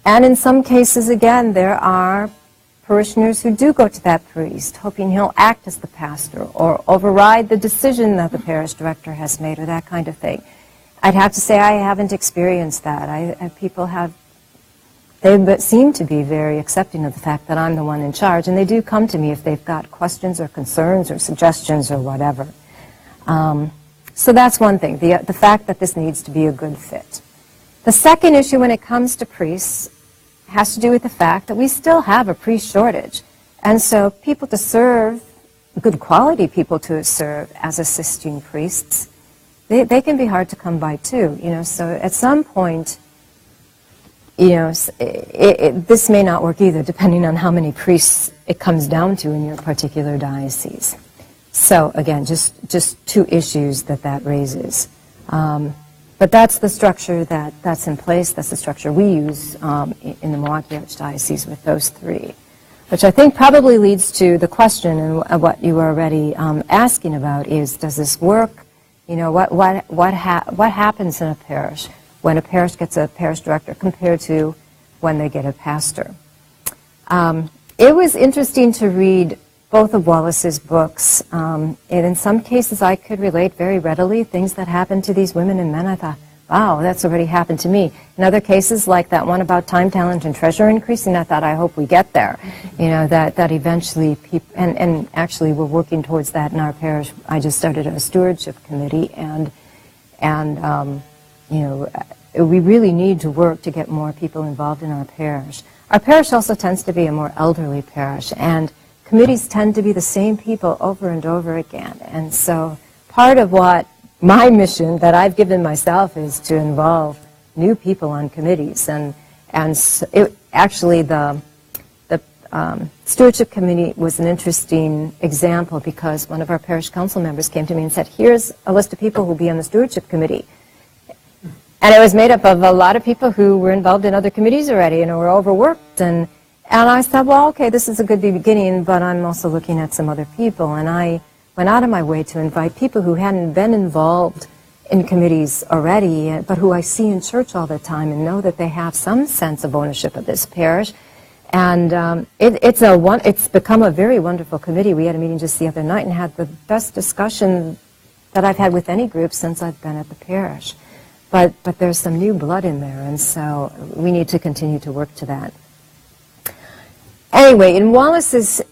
And in some cases, again, there are parishioners who do go to that priest, hoping he'll act as the pastor or override the decision that the parish director has made or that kind of thing. I'd have to say I haven't experienced that. They seem to be very accepting of the fact that I'm the one in charge, and they do come to me if they've got questions or concerns or suggestions or whatever. So that's one thing, the fact that this needs to be a good fit. The second issue when it comes to priests has to do with the fact that we still have a priest shortage. And so people to serve, good quality people to serve as assisting priests, they can be hard to come by too. So at some point, this may not work either, depending on how many priests it comes down to in your particular diocese. So again, just two issues that raises. But that's the structure that's in place. That's the structure we use in the Milwaukee Archdiocese with those three, which I think probably leads to the question and what you were already asking about is, does this work? What happens in a parish when a parish gets a parish director compared to when they get a pastor? It was interesting to read both of Wallace's books, and in some cases I could relate very readily things that happened to these women and men. I thought, wow, that's already happened to me. In other cases, like that one about time, talent, and treasure increasing, I thought, I hope we get there. That eventually people, and actually we're working towards that in our parish. I just started a stewardship committee, and we really need to work to get more people involved in our parish. Our parish also tends to be a more elderly parish, and committees tend to be the same people over and over again. And so part of what my mission that I've given myself is to involve new people on committees. And actually the stewardship committee was an interesting example because one of our parish council members came to me and said, here's a list of people who will be on the stewardship committee. And it was made up of a lot of people who were involved in other committees already and were overworked. And I thought, well, okay, this is a good beginning, but I'm also looking at some other people. And I went out of my way to invite people who hadn't been involved in committees already, but who I see in church all the time and know that they have some sense of ownership of this parish. And it's become a very wonderful committee. We had a meeting just the other night and had the best discussion that I've had with any group since I've been at the parish. But there's some new blood in there, and so we need to continue to work to that. Anyway, in Wallace's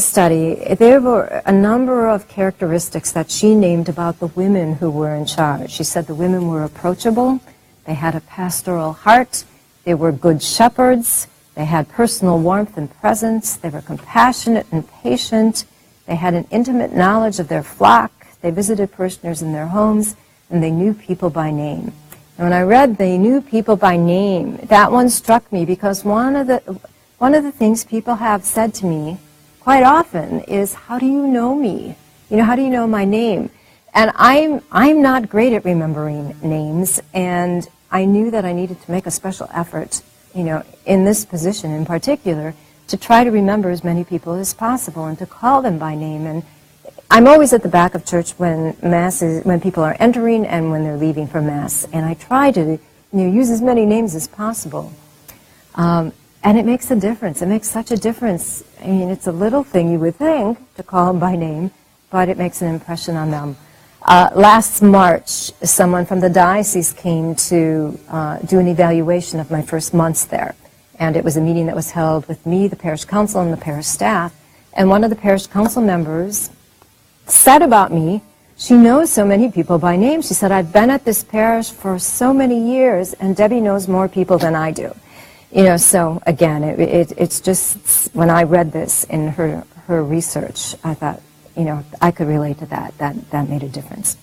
study, there were a number of characteristics that she named about the women who were in charge. She said the women were approachable, they had a pastoral heart, they were good shepherds, they had personal warmth and presence, they were compassionate and patient, they had an intimate knowledge of their flock, they visited parishioners in their homes, and they knew people by name. And when I read they knew people by name, that one struck me because one of the things people have said to me quite often is, how do you know me? How do you know my name? And I'm not great at remembering names, and I knew that I needed to make a special effort, in this position in particular, to try to remember as many people as possible and to call them by name. And I'm always at the back of church when people are entering and when they're leaving for Mass, and I try to use as many names as possible. And it makes a difference. It makes such a difference. I mean, it's a little thing you would think to call them by name, but it makes an impression on them. Last March, someone from the diocese came to do an evaluation of my first months there. And it was a meeting that was held with me, the parish council, and the parish staff. And one of the parish council members said about me, she knows so many people by name. She said, I've been at this parish for so many years, and Debbie knows more people than I do. So again, it's just, when I read this in her research, I thought, I could relate to that. That made a difference.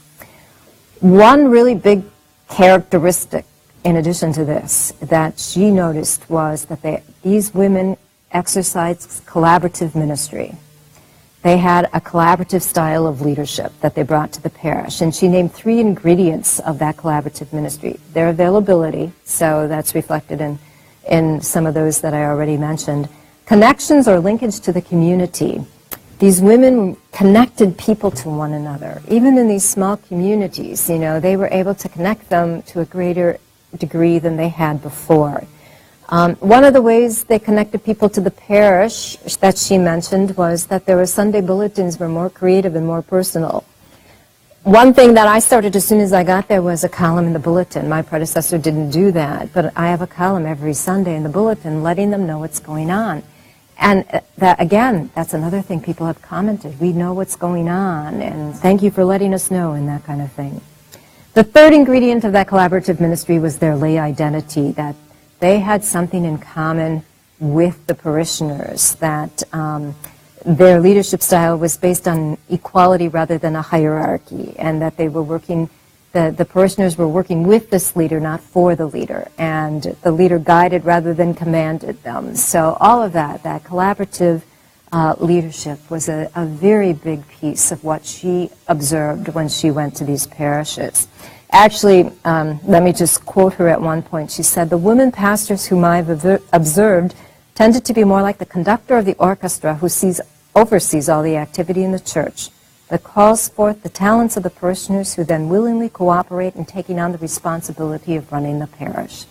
One really big characteristic, in addition to this, that she noticed was that these women exercised collaborative ministry. They had a collaborative style of leadership that they brought to the parish, and she named 3 ingredients of that collaborative ministry. Their availability, so that's reflected in some of those that I already mentioned. Connections or linkage to the community. These women connected people to one another. Even in these small communities, they were able to connect them to a greater degree than they had before. One of the ways they connected people to the parish that she mentioned was that their Sunday bulletins were more creative and more personal. One thing that I started as soon as I got there was a column in the bulletin. My predecessor didn't do that, but I have a column every Sunday in the bulletin letting them know what's going on. And that, again, that's another thing people have commented. We know what's going on, and thank you for letting us know, and that kind of thing. The third ingredient of that collaborative ministry was their lay identity, that they had something in common with the parishioners, that their leadership style was based on equality rather than a hierarchy, and that they were working, the parishioners were working with this leader, not for the leader, and the leader guided rather than commanded them. So all of that collaborative leadership was a very big piece of what she observed when she went to these parishes. Actually, let me just quote her at one point. She said, "The women pastors whom I've observed tended to be more like the conductor of the orchestra who oversees all the activity in the church, that calls forth the talents of the parishioners who then willingly cooperate in taking on the responsibility of running the parish."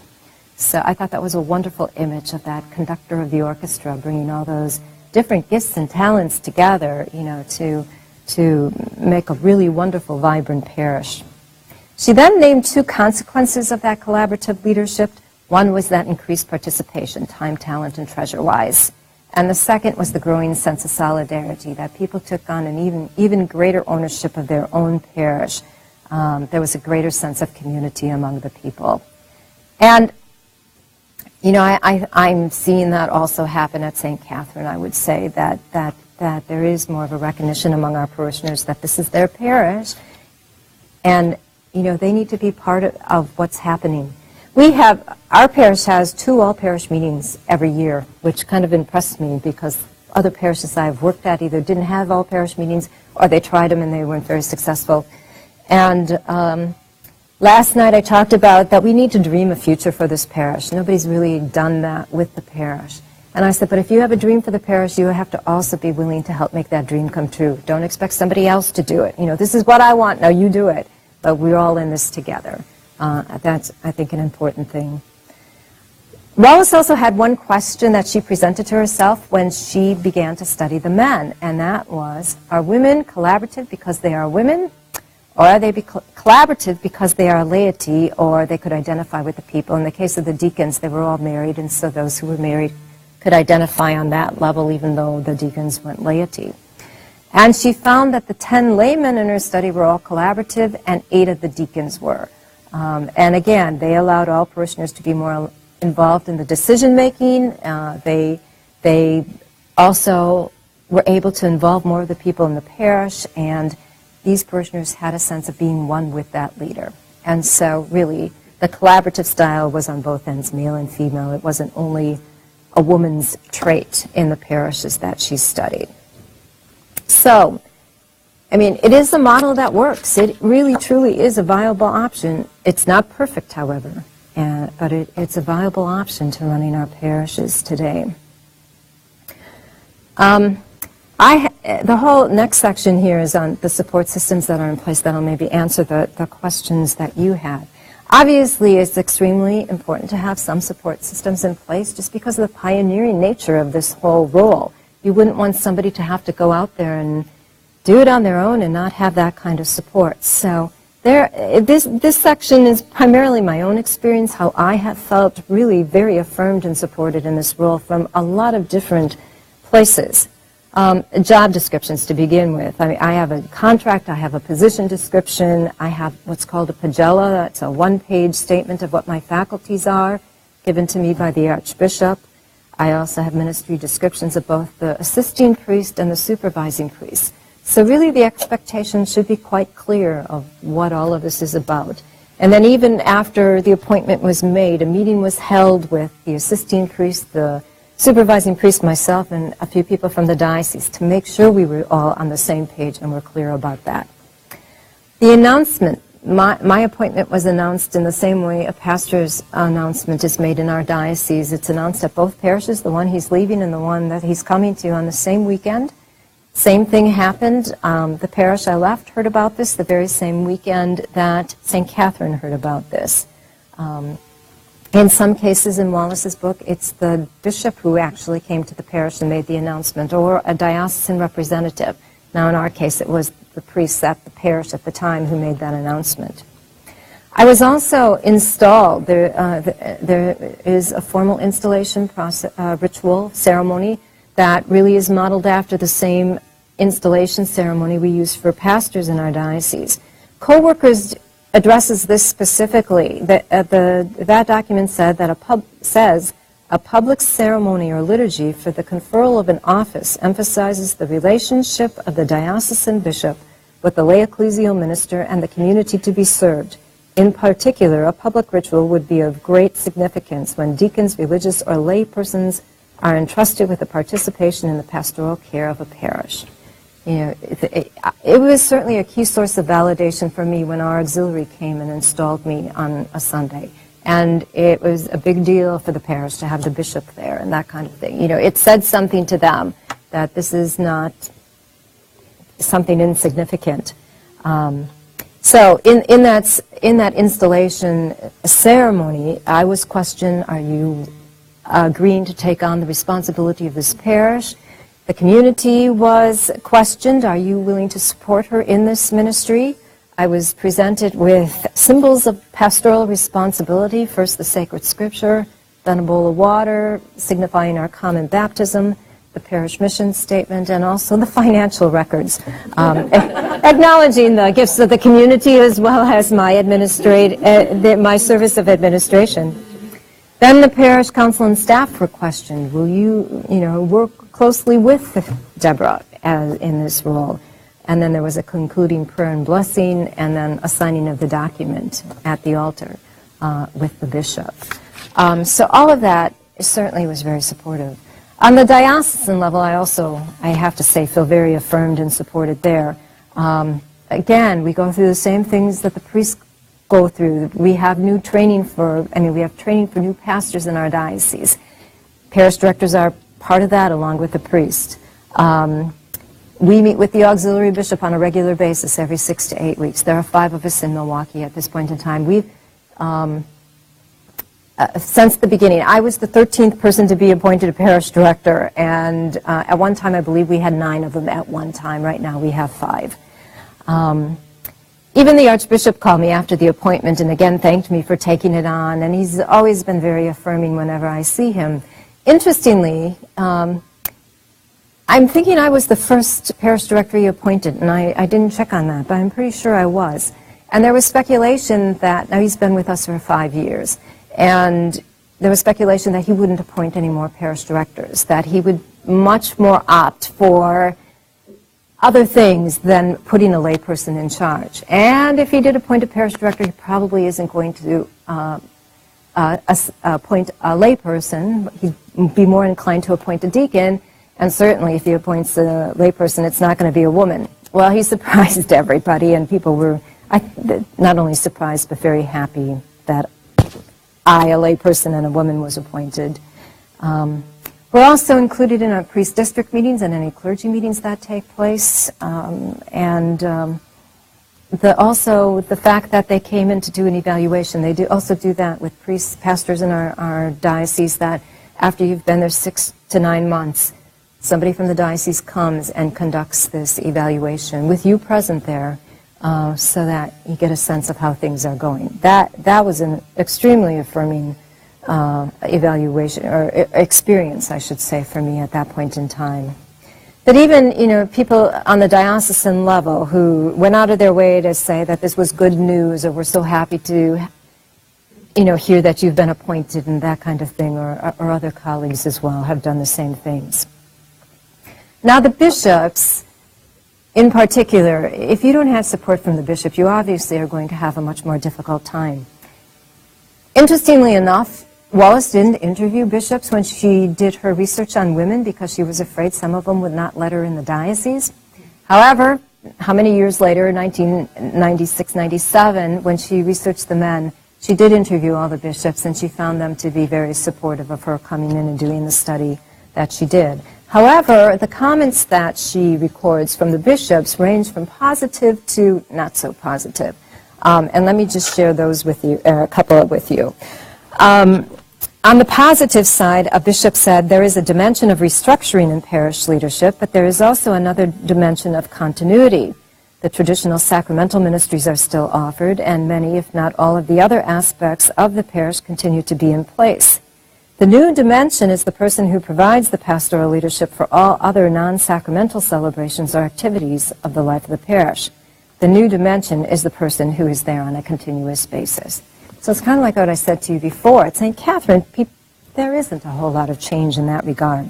So I thought that was a wonderful image of that conductor of the orchestra, bringing all those different gifts and talents together, to make a really wonderful, vibrant parish. She then named two consequences of that collaborative leadership. One was that increased participation, time, talent, and treasure-wise. And the second was the growing sense of solidarity, that people took on an even greater ownership of their own parish. There was a greater sense of community among the people. And, I'm seeing that also happen at St. Catherine. I would say that there is more of a recognition among our parishioners that this is their parish, and, they need to be part of what's happening. Our parish has 2 all-parish meetings every year, which kind of impressed me because other parishes I've worked at either didn't have all-parish meetings or they tried them and they weren't very successful. And last night I talked about that we need to dream a future for this parish. Nobody's really done that with the parish. And I said, but if you have a dream for the parish, you have to also be willing to help make that dream come true. Don't expect somebody else to do it. This is what I want, now you do it. But we're all in this together. That's, I think, an important thing. Wallace also had one question that she presented to herself when she began to study the men, and that was, are women collaborative because they are women, or are they collaborative because they are laity, or they could identify with the people? In the case of the deacons, they were all married, and so those who were married could identify on that level, even though the deacons weren't laity. And she found that the 10 laymen in her study were all collaborative, and 8 of the deacons were. And again, they allowed all parishioners to be more involved in the decision-making. They also were able to involve more of the people in the parish, and these parishioners had a sense of being one with that leader. And so really, the collaborative style was on both ends, male and female. It wasn't only a woman's trait in the parishes that she studied. So, it is a model that works. It really, truly is a viable option. It's not perfect, however, but it's a viable option to running our parishes today. The whole next section here is on the support systems that are in place that'll maybe answer the questions that you had. Obviously, it's extremely important to have some support systems in place just because of the pioneering nature of this whole role. You wouldn't want somebody to have to go out there and do it on their own and not have that kind of support. So this section is primarily my own experience, how I have felt really very affirmed and supported in this role from a lot of different places. Job descriptions to begin with. I have a contract, I have a position description, I have what's called a pagella. That's a one-page statement of what my faculties are, given to me by the Archbishop. I also have ministry descriptions of both the assisting priest and the supervising priest. So really the expectation should be quite clear of what all of this is about. And then even after the appointment was made, a meeting was held with the assisting priest, the supervising priest, myself, and a few people from the diocese to make sure we were all on the same page and were clear about that. The announcement, my appointment was announced in the same way a pastor's announcement is made in our diocese. It's announced at both parishes, the one he's leaving and the one that he's coming to on the same weekend. Same thing happened. The parish I left heard about this the very same weekend that St. Catherine heard about this. In some cases in Wallace's book, it's the bishop who actually came to the parish and made the announcement, or a diocesan representative. Now in our case, it was the priest at the parish at the time who made that announcement. I was also installed. There is a formal installation process, ritual ceremony that really is modeled after the same installation ceremony we use for pastors in our diocese. Co-workers addresses this specifically. That document said that a public ceremony or liturgy for the conferral of an office emphasizes the relationship of the diocesan bishop with the lay ecclesial minister and the community to be served. In particular, a public ritual would be of great significance when deacons, religious, or lay persons are entrusted with the participation in the pastoral care of a parish. You know, it was certainly a key source of validation for me when our auxiliary came and installed me on a Sunday. And it was a big deal for the parish to have the bishop there and that kind of thing. You know, it said something to them that this is not something insignificant. So in that installation ceremony, I was questioned, are you agreeing to take on the responsibility of this parish? The community was questioned, are you willing to support her in this ministry? I was presented with symbols of pastoral responsibility, first the sacred scripture, then a bowl of water signifying our common baptism, the parish mission statement, and also the financial records, acknowledging the gifts of the community as well as my my service of administration. Then the parish council and staff were questioned, will you work closely with Deborah in this role? And then there was a concluding prayer and blessing, and then a signing of the document at the altar with the bishop. So all of that certainly was very supportive. On the diocesan level, I have to say, feel very affirmed and supported there. Again, we go through the same things that the priests go through. We have training for new pastors in our diocese. Parish directors are part of that, along with the priest. We meet with the auxiliary bishop on a regular basis every 6 to 8 weeks. There are 5 of us in Milwaukee at this point in time. We've, since the beginning, I was the 13th person to be appointed a parish director, and at one time I believe we had 9 of them at one time. Right now we have 5. Even the Archbishop called me after the appointment and again thanked me for taking it on, and he's always been very affirming whenever I see him. Interestingly, I'm thinking I was the first parish director he appointed, and I didn't check on that, but I'm pretty sure I was. And there was speculation that, now he's been with us for 5 years, and there was speculation that he wouldn't appoint any more parish directors, that he would much more opt for other things than putting a layperson in charge. And if he did appoint a parish director, he probably isn't going to appoint a layperson. He'd be more inclined to appoint a deacon, and certainly if he appoints a layperson, it's not going to be a woman. Well, he surprised everybody, and people were not only surprised, but very happy that a layperson and a woman, was appointed. We're also included in our priest district meetings and any clergy meetings that take place, also the fact that they came in to do an evaluation. They also do that with priests, pastors in our diocese, that after you've been there 6 to 9 months, somebody from the diocese comes and conducts this evaluation with you present there, so that you get a sense of how things are going. That was an extremely affirming evaluation, or experience, I should say, for me at that point in time. But even, people on the diocesan level who went out of their way to say that this was good news, or we're so happy to, hear that you've been appointed and that kind of thing, or other colleagues as well have done the same things. Now the bishops, in particular, if you don't have support from the bishop, you obviously are going to have a much more difficult time. Interestingly enough, Wallace didn't interview bishops when she did her research on women because she was afraid some of them would not let her in the diocese. However, how many years later, 1996, 97, when she researched the men, she did interview all the bishops, and she found them to be very supportive of her coming in and doing the study that she did. However, the comments that she records from the bishops range from positive to not so positive. And let me just share those with you, a couple with you. On the positive side, a bishop said, there is a dimension of restructuring in parish leadership, but there is also another dimension of continuity. The traditional sacramental ministries are still offered, and many, if not all, of the other aspects of the parish continue to be in place. The new dimension is the person who provides the pastoral leadership for all other non-sacramental celebrations or activities of the life of the parish. The new dimension is the person who is there on a continuous basis. So it's kind of like what I said to you before. At St. Catherine, there isn't a whole lot of change in that regard.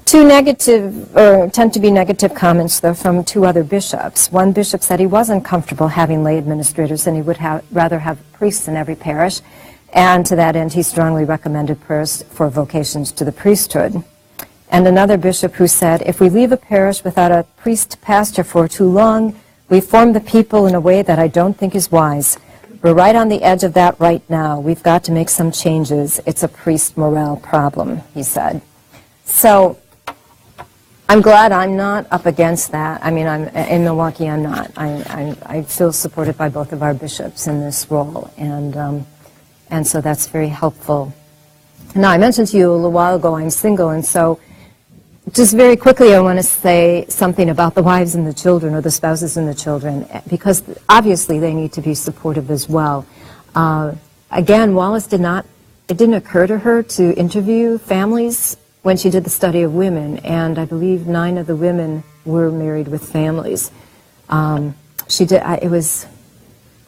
Two negative, or tend to be negative comments, though, from two other bishops. One bishop said he wasn't comfortable having lay administrators and he would rather have priests in every parish. And to that end, he strongly recommended prayers for vocations to the priesthood. And another bishop who said, if we leave a parish without a priest pastor for too long, we form the people in a way that I don't think is wise. We're right on the edge of that right now. We've got to make some changes. It's a priest morale problem, he said. So I'm glad I'm not up against that. I mean, in Milwaukee, I'm not. I feel supported by both of our bishops in this role, and so that's very helpful. Now, I mentioned to you a little while ago I'm single, and so just very quickly I want to say something about the wives and the children, or the spouses and the children, because obviously they need to be supportive as well. Again, Wallace it didn't occur to her to interview families when she did the study of women, and I believe 9 of the women were married with families. She did.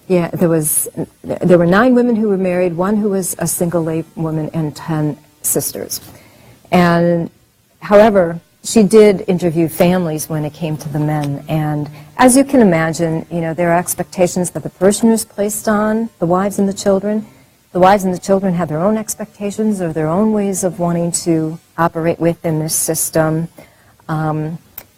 There were 9 women who were married, 1 who was a single lay woman, and 10 sisters. And however, she did interview families when it came to the men. And as you can imagine, there are expectations that the parishioners placed on the wives and the children. The wives and the children had their own expectations or their own ways of wanting to operate within this system.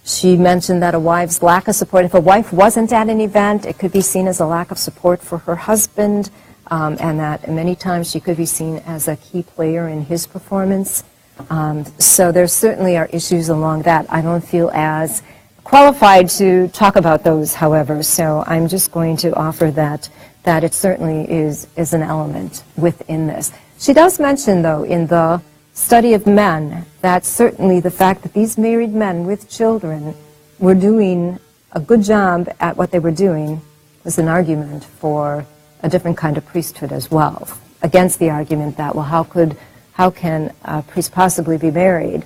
She mentioned that a wife's lack of support, if a wife wasn't at an event, it could be seen as a lack of support for her husband, and that many times she could be seen as a key player in his performance. So there certainly are issues along that. I don't feel as qualified to talk about those, however, so I'm just going to offer that it certainly is an element within this. She does mention, though, in the study of men, that certainly the fact that these married men with children were doing a good job at what they were doing was an argument for a different kind of priesthood as well, against the argument that, well, how can a priest possibly be married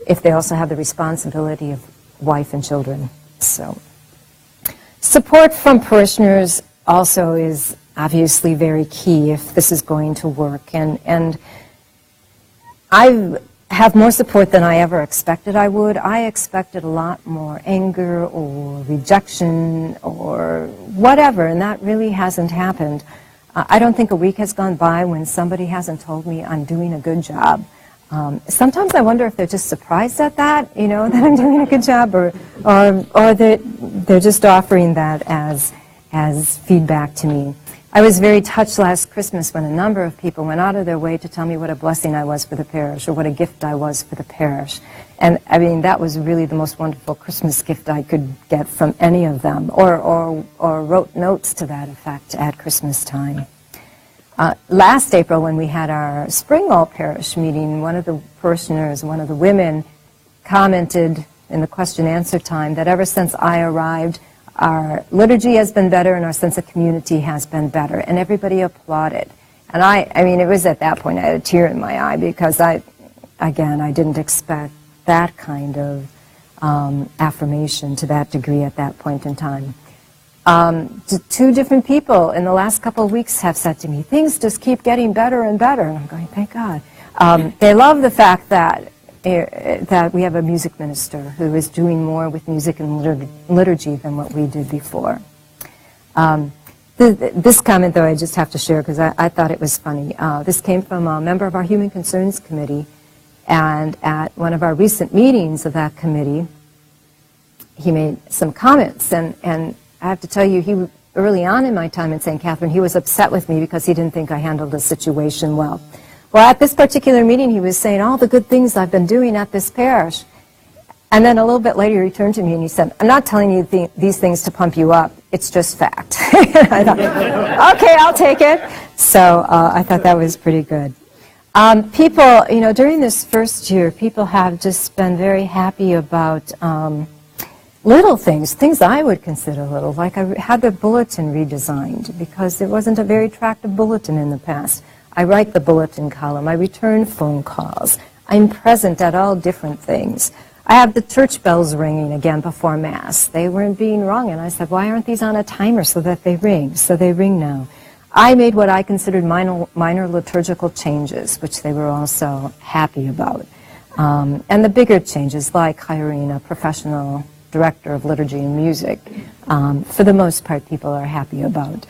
if they also have the responsibility of wife and children? So support from parishioners also is obviously very key if this is going to work. And I have more support than I ever expected I would. I expected a lot more anger or rejection or whatever, and that really hasn't happened. I don't think a week has gone by when somebody hasn't told me I'm doing a good job. Sometimes I wonder if they're just surprised at that, that I'm doing a good job, or that they're just offering that as feedback to me. I was very touched last Christmas when a number of people went out of their way to tell me what a blessing I was for the parish, or what a gift I was for the parish. And I mean, that was really the most wonderful Christmas gift I could get from any of them, or wrote notes to that effect at Christmas time. Last April, when we had our spring all-parish meeting, one of the parishioners, one of the women, commented in the question-answer time that ever since I arrived, our liturgy has been better and our sense of community has been better, and everybody applauded. And I mean, it was at that point I had a tear in my eye, because I didn't expect that kind of affirmation to that degree at that point in time. 2 different people in the last couple of weeks have said to me, things just keep getting better and better, and I'm going, thank God. They love the fact that we have a music minister who is doing more with music and liturgy than what we did before. This comment, though, I just have to share because I thought it was funny. This came from a member of our Human Concerns Committee, and at one of our recent meetings of that committee, he made some comments, and I have to tell you, early on in my time in St. Catherine, he was upset with me because he didn't think I handled the situation well. Well, at this particular meeting, he was saying all the good things I've been doing at this parish. And then a little bit later, he turned to me and he said, I'm not telling you these things to pump you up. It's just fact. I thought, okay, I'll take it. So I thought that was pretty good. People, during this first year, people have just been very happy about little things I would consider little, like I had the bulletin redesigned because it wasn't a very attractive bulletin in the past. I write the bulletin column. I return phone calls. I'm present at all different things. I have the church bells ringing again before Mass. They weren't being rung, and I said, why aren't these on a timer so that they ring? So they ring now. I made what I considered minor liturgical changes, which they were also happy about. And the bigger changes, like hiring a professional director of liturgy and music, for the most part, people are happy about.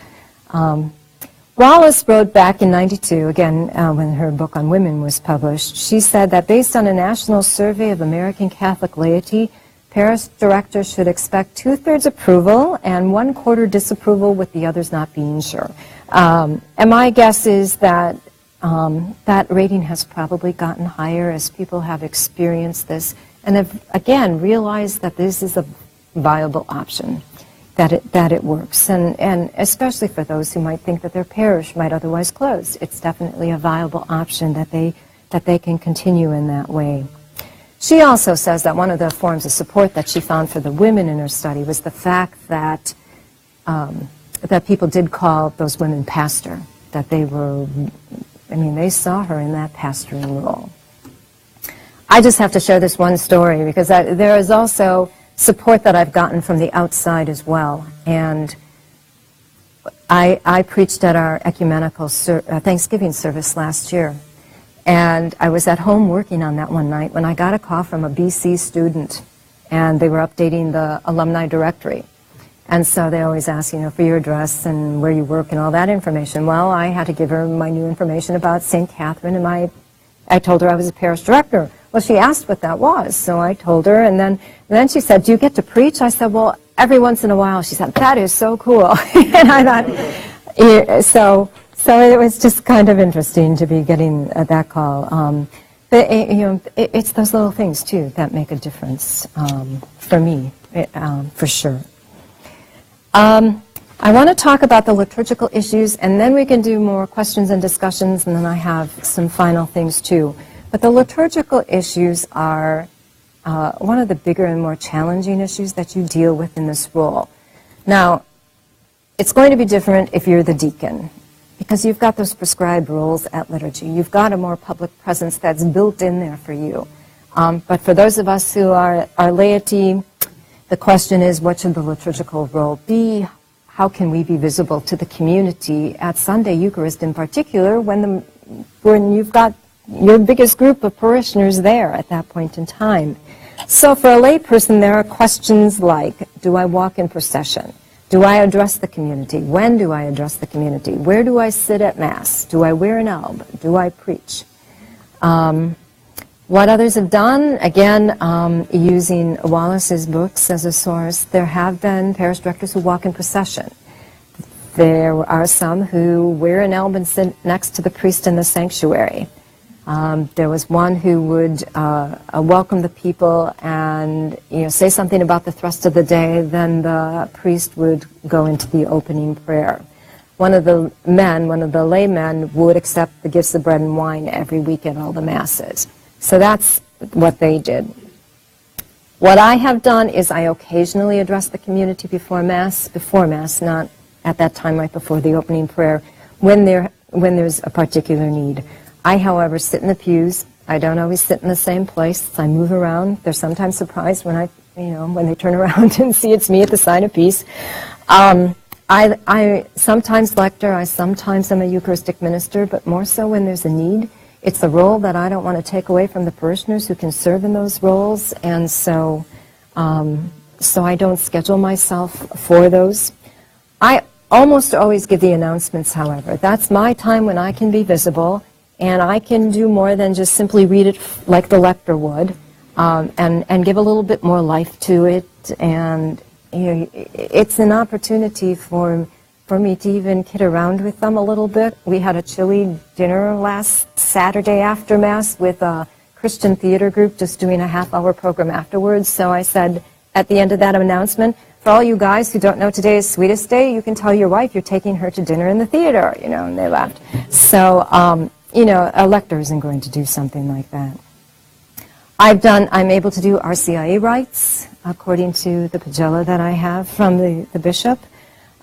Wallace wrote back in '92, again, when her book on women was published, she said that based on a national survey of American Catholic laity, parish directors should expect 2/3 approval and 1/4 disapproval, with the others not being sure. And my guess is that that rating has probably gotten higher as people have experienced this and have, again, realized that this is a viable option, that it works. And especially for those who might think that their parish might otherwise close, it's definitely a viable option that they can continue in that way. She also says that one of the forms of support that she found for the women in her study was the fact that that people did call those women pastor, that they were, I mean, they saw her in that pastoring role. I just have to share this one story because there is also support that I've gotten from the outside as well. And I preached at our ecumenical Thanksgiving service last year. And I was at home working on that one night when I got a call from a BC student, and they were updating the alumni directory. And so they always ask, for your address and where you work and all that information. Well, I had to give her my new information about St. Catherine, and I told her I was a parish director. Well, she asked what that was, so I told her, and then she said, do you get to preach? I said, well, every once in a while. She said, that is so cool. And I thought, so it was just kind of interesting to be getting that call. But it's those little things too that make a difference for me, for sure. I want to talk about the liturgical issues, and then we can do more questions and discussions, and then I have some final things too. But the liturgical issues are one of the bigger and more challenging issues that you deal with in this role. Now, it's going to be different if you're the deacon, because you've got those prescribed roles at liturgy. You've got a more public presence that's built in there for you. But for those of us who are laity, the question is, what should the liturgical role be? How can we be visible to the community at Sunday Eucharist in particular when you've got your biggest group of parishioners there at that point in time? So for a lay person, there are questions like, do I walk in procession? Do I address the community? When do I address the community? Where do I sit at Mass? Do I wear an alb? Do I preach? What others have done, again, using Wallace's books as a source, there have been parish directors who walk in procession. There are some who wear an alb and sit next to the priest in the sanctuary. There was one who would welcome the people and say something about the thrust of the day, then the priest would go into the opening prayer. One of the laymen would accept the gifts of bread and wine every week at all the Masses. So that's what they did. What I have done is I occasionally address the community before Mass, not at that time right before the opening prayer, when there's a particular need. I, however, sit in the pews. I don't always sit in the same place. I move around. They're sometimes surprised when when they turn around and see it's me at the sign of peace. I sometimes lector. I sometimes am a Eucharistic minister, but more so when there's a need. It's a role that I don't want to take away from the parishioners who can serve in those roles, and so I don't schedule myself for those. I almost always give the announcements, however. That's my time when I can be visible, and I can do more than just simply read it like the lector would, and give a little bit more life to it, and it's an opportunity for me to even kid around with them a little bit. We had a chili dinner last Saturday after Mass with a Christian theater group just doing a half-hour program afterwards. So I said at the end of that announcement, for all you guys who don't know today is Sweetest Day, you can tell your wife you're taking her to dinner in the theater, and they laughed. So, a lector isn't going to do something like that. I'm able to do RCIA rites according to the pagella that I have from the bishop.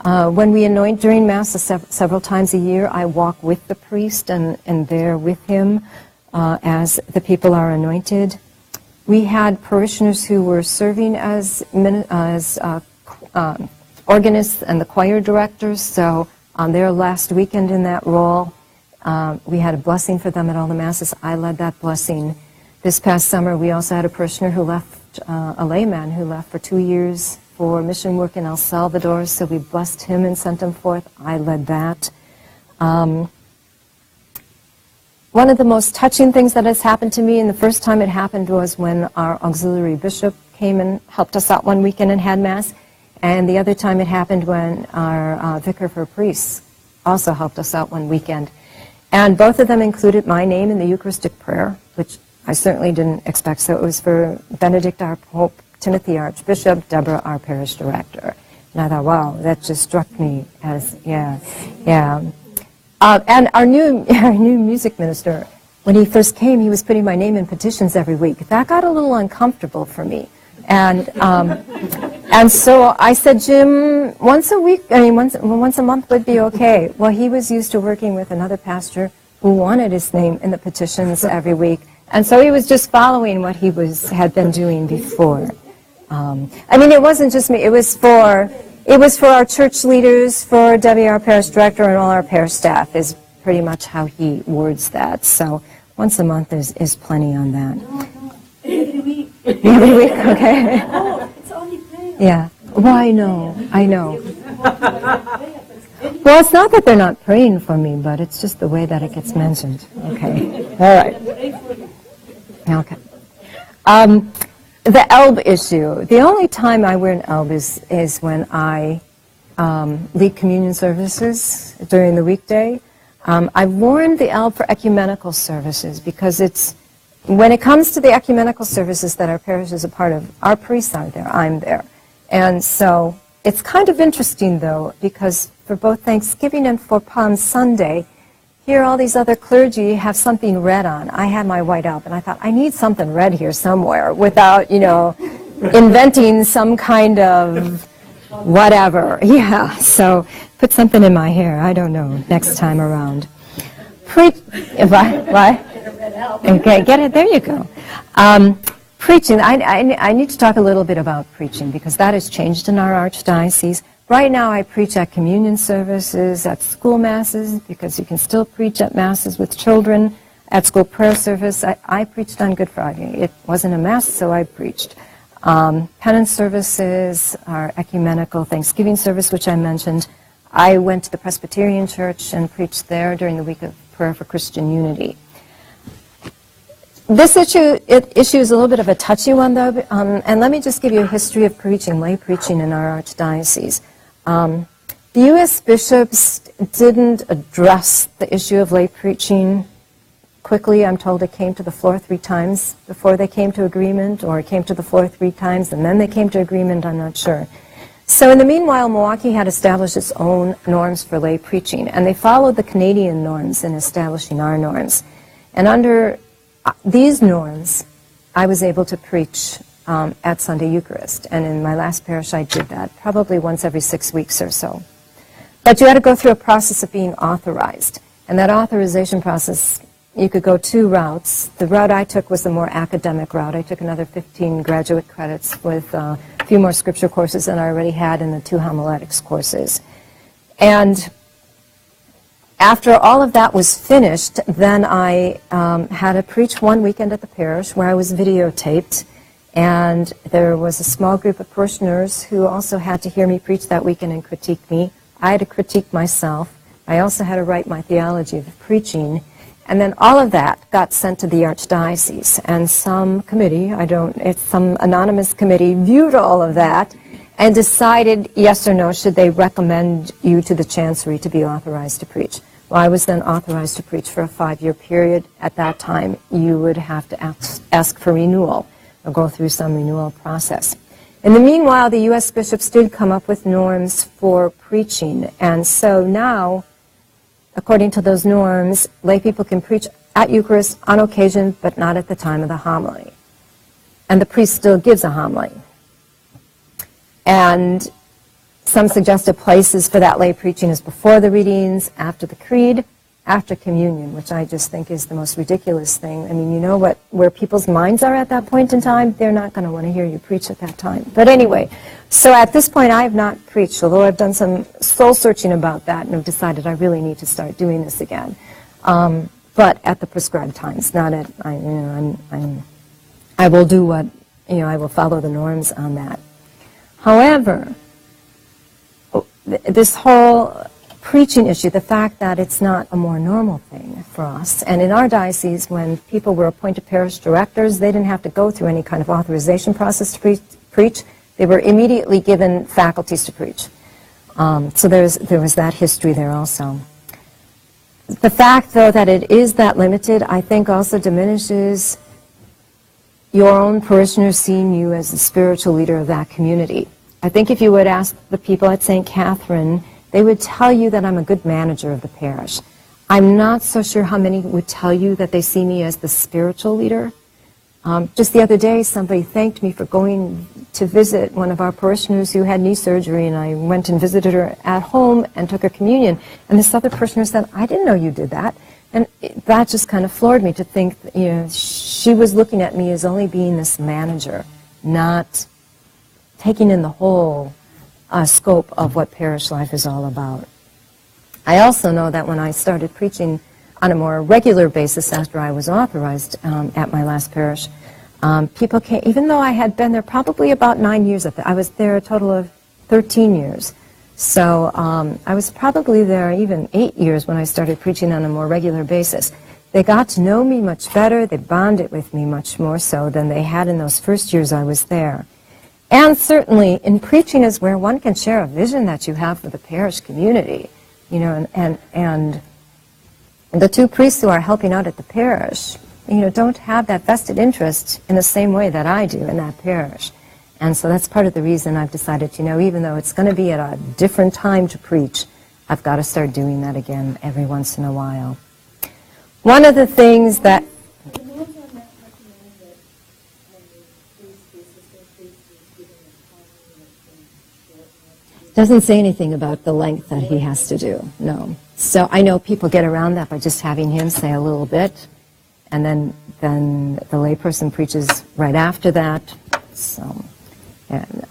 When we anoint during Mass several times a year, I walk with the priest and there with him as the people are anointed. We had parishioners who were serving as organists and the choir directors, so on their last weekend in that role, we had a blessing for them at all the Masses. I led that blessing. This past summer, we also had a parishioner who left, a layman who left for 2 years for mission work in El Salvador, so we blessed him and sent him forth. I led that. One of the most touching things that has happened to me, and the first time it happened was when our auxiliary bishop came and helped us out one weekend and had Mass, and the other time it happened when our vicar for priests also helped us out one weekend. And both of them included my name in the Eucharistic prayer, which I certainly didn't expect. So it was for Benedict, our Pope, Timothy, Archbishop, Deborah, our parish director. And I thought, wow, that just struck me as, yeah. And our new music minister, when he first came, he was putting my name in petitions every week. That got a little uncomfortable for me. And so I said, Jim, once a month would be okay. Well, he was used to working with another pastor who wanted his name in the petitions every week. And so he was just following what he had been doing before. It wasn't just me. It was for our church leaders, for Debbie, our parish director, and all our parish staff is pretty much how he words that. So once a month is plenty on that. Every week. Every week, okay. Oh, it's only prayer. Yeah. Well, I know. Well, it's not that they're not praying for me, but it's just the way that it gets mentioned. Okay. All right. Okay. The alb issue. The only time I wear an alb is when I lead communion services during the weekday. I've worn the alb for ecumenical services because when it comes to the ecumenical services that our parish is a part of, our priests aren't there, I'm there. And so it's kind of interesting, though, because for both Thanksgiving and for Palm Sunday, here all these other clergy have something red on. I had my white alb, and I thought, I need something red here somewhere without, inventing some kind of whatever. Yeah, so put something in my hair. I don't know, next time around. What? Okay, get it. There you go. Preaching. I need to talk a little bit about preaching because that has changed in our archdiocese. Right now, I preach at communion services, at school masses, because you can still preach at masses with children. At school prayer service, I preached on Good Friday. It wasn't a mass, so I preached. Penance services, our ecumenical Thanksgiving service, which I mentioned. I went to the Presbyterian Church and preached there during the week of prayer for Christian unity. This issue is a little bit of a touchy one, though, and let me just give you a history of preaching, lay preaching in our archdiocese. The U.S. bishops didn't address the issue of lay preaching quickly. I'm told it came to the floor 3 times before they came to agreement, or it came to the floor 3 times and then they came to agreement, I'm not sure. So in the meanwhile, Milwaukee had established its own norms for lay preaching, and they followed the Canadian norms in establishing our norms. And under these norms, I was able to preach at Sunday Eucharist, and in my last parish I did that probably once every 6 weeks or so. But you had to go through a process of being authorized, and that authorization process, you could go 2 routes. The route I took was the more academic route. I took another 15 graduate credits with a few more scripture courses than I already had in the 2 homiletics courses. And after all of that was finished, then I had to preach one weekend at the parish where I was videotaped, and there was a small group of parishioners who also had to hear me preach that weekend and critique me. I had to critique myself. I also had to write my theology of preaching, and then all of that got sent to the archdiocese, and some committee, some anonymous committee viewed all of that and decided yes or no, should they recommend you to the chancery to be authorized to preach. Well, I was then authorized to preach for a 5-year period. At that time, you would have to ask for renewal or go through some renewal process. In the meanwhile, the U.S. bishops did come up with norms for preaching, and so now, according to those norms, lay people can preach at Eucharist on occasion, but not at the time of the homily. And the priest still gives a homily. And Some suggested places for that lay preaching is before the readings, after the creed, after communion, which I just think is the most ridiculous thing. I mean, you know where people's minds are at that point in time? They're not going to want to hear you preach at that time. But anyway, so at this point I have not preached, although I've done some soul searching about that and have decided I really need to start doing this again. But at the prescribed times, not at, I will do what, I will follow the norms on that. However, this whole preaching issue, the fact that it's not a more normal thing for us, and in our diocese, when people were appointed parish directors, they didn't have to go through any kind of authorization process to preach. They were immediately given faculties to preach. So there was that history there also. The fact, though, that it is that limited, I think also diminishes your own parishioners seeing you as the spiritual leader of that community. I think if you would ask the people at St. Catherine, they would tell you that I'm a good manager of the parish. I'm not so sure how many would tell you that they see me as the spiritual leader. Just the other day, somebody thanked me for going to visit one of our parishioners who had knee surgery, and I went and visited her at home and took her communion. And this other parishioner said, I didn't know you did that. And that just kind of floored me to think that, she was looking at me as only being this manager, not taking in the whole scope of what parish life is all about. I also know that when I started preaching on a more regular basis after I was authorized at my last parish, people came, even though I had been there probably about 9 years, I was there a total of 13 years. So I was probably there even 8 years when I started preaching on a more regular basis. They got to know me much better. They bonded with me much more so than they had in those first years I was there. And certainly, in preaching is where one can share a vision that you have for the parish community, and the two priests who are helping out at the parish, don't have that vested interest in the same way that I do in that parish. And so that's part of the reason I've decided, even though it's going to be at a different time to preach, I've got to start doing that again every once in a while. One of the things that doesn't say anything about the length that he has to do, no. So I know people get around that by just having him say a little bit, and then the layperson preaches right after that. So,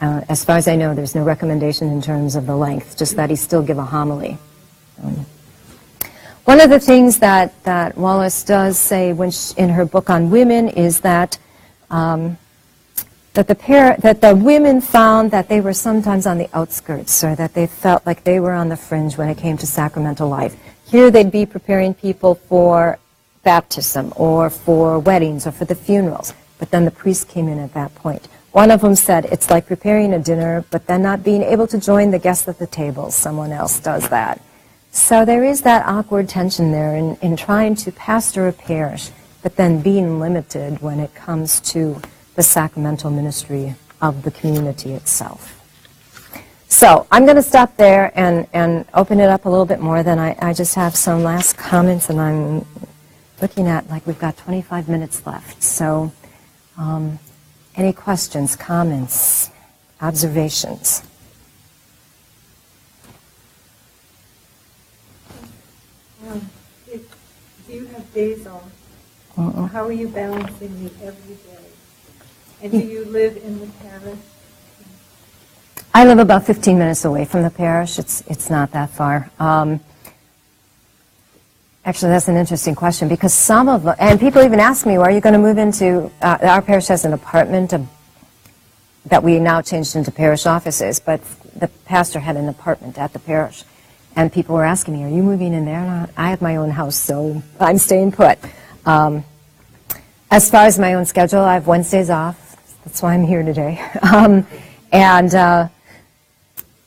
as far as I know, there's no recommendation in terms of the length, just that he still give a homily. One of the things that Wallace does say in her book on women is that that the women found that they were sometimes on the outskirts, or that they felt like they were on the fringe when it came to sacramental life. Here they'd be preparing people for baptism, or for weddings, or for the funerals, but then the priest came in at that point. One of them said, it's like preparing a dinner, but then not being able to join the guests at the table. Someone else does that. So there is that awkward tension there in trying to pastor a parish, but then being limited when it comes to the sacramental ministry of the community itself. So I'm going to stop there and open it up a little bit more. Then I just have some last comments, and I'm looking at like we've got 25 minutes left. So any questions, comments, observations? If you have days off, how are you balancing the everyday? And do you live in the parish? I live about 15 minutes away from the parish. It's not that far. Actually, that's an interesting question, because some of them, and people even ask me, where are you going to move into? Our parish has an apartment that we now changed into parish offices, but the pastor had an apartment at the parish. And people were asking me, are you moving in there? And I have my own house, so I'm staying put. As far as my own schedule, I have Wednesdays off. That's why I'm here today.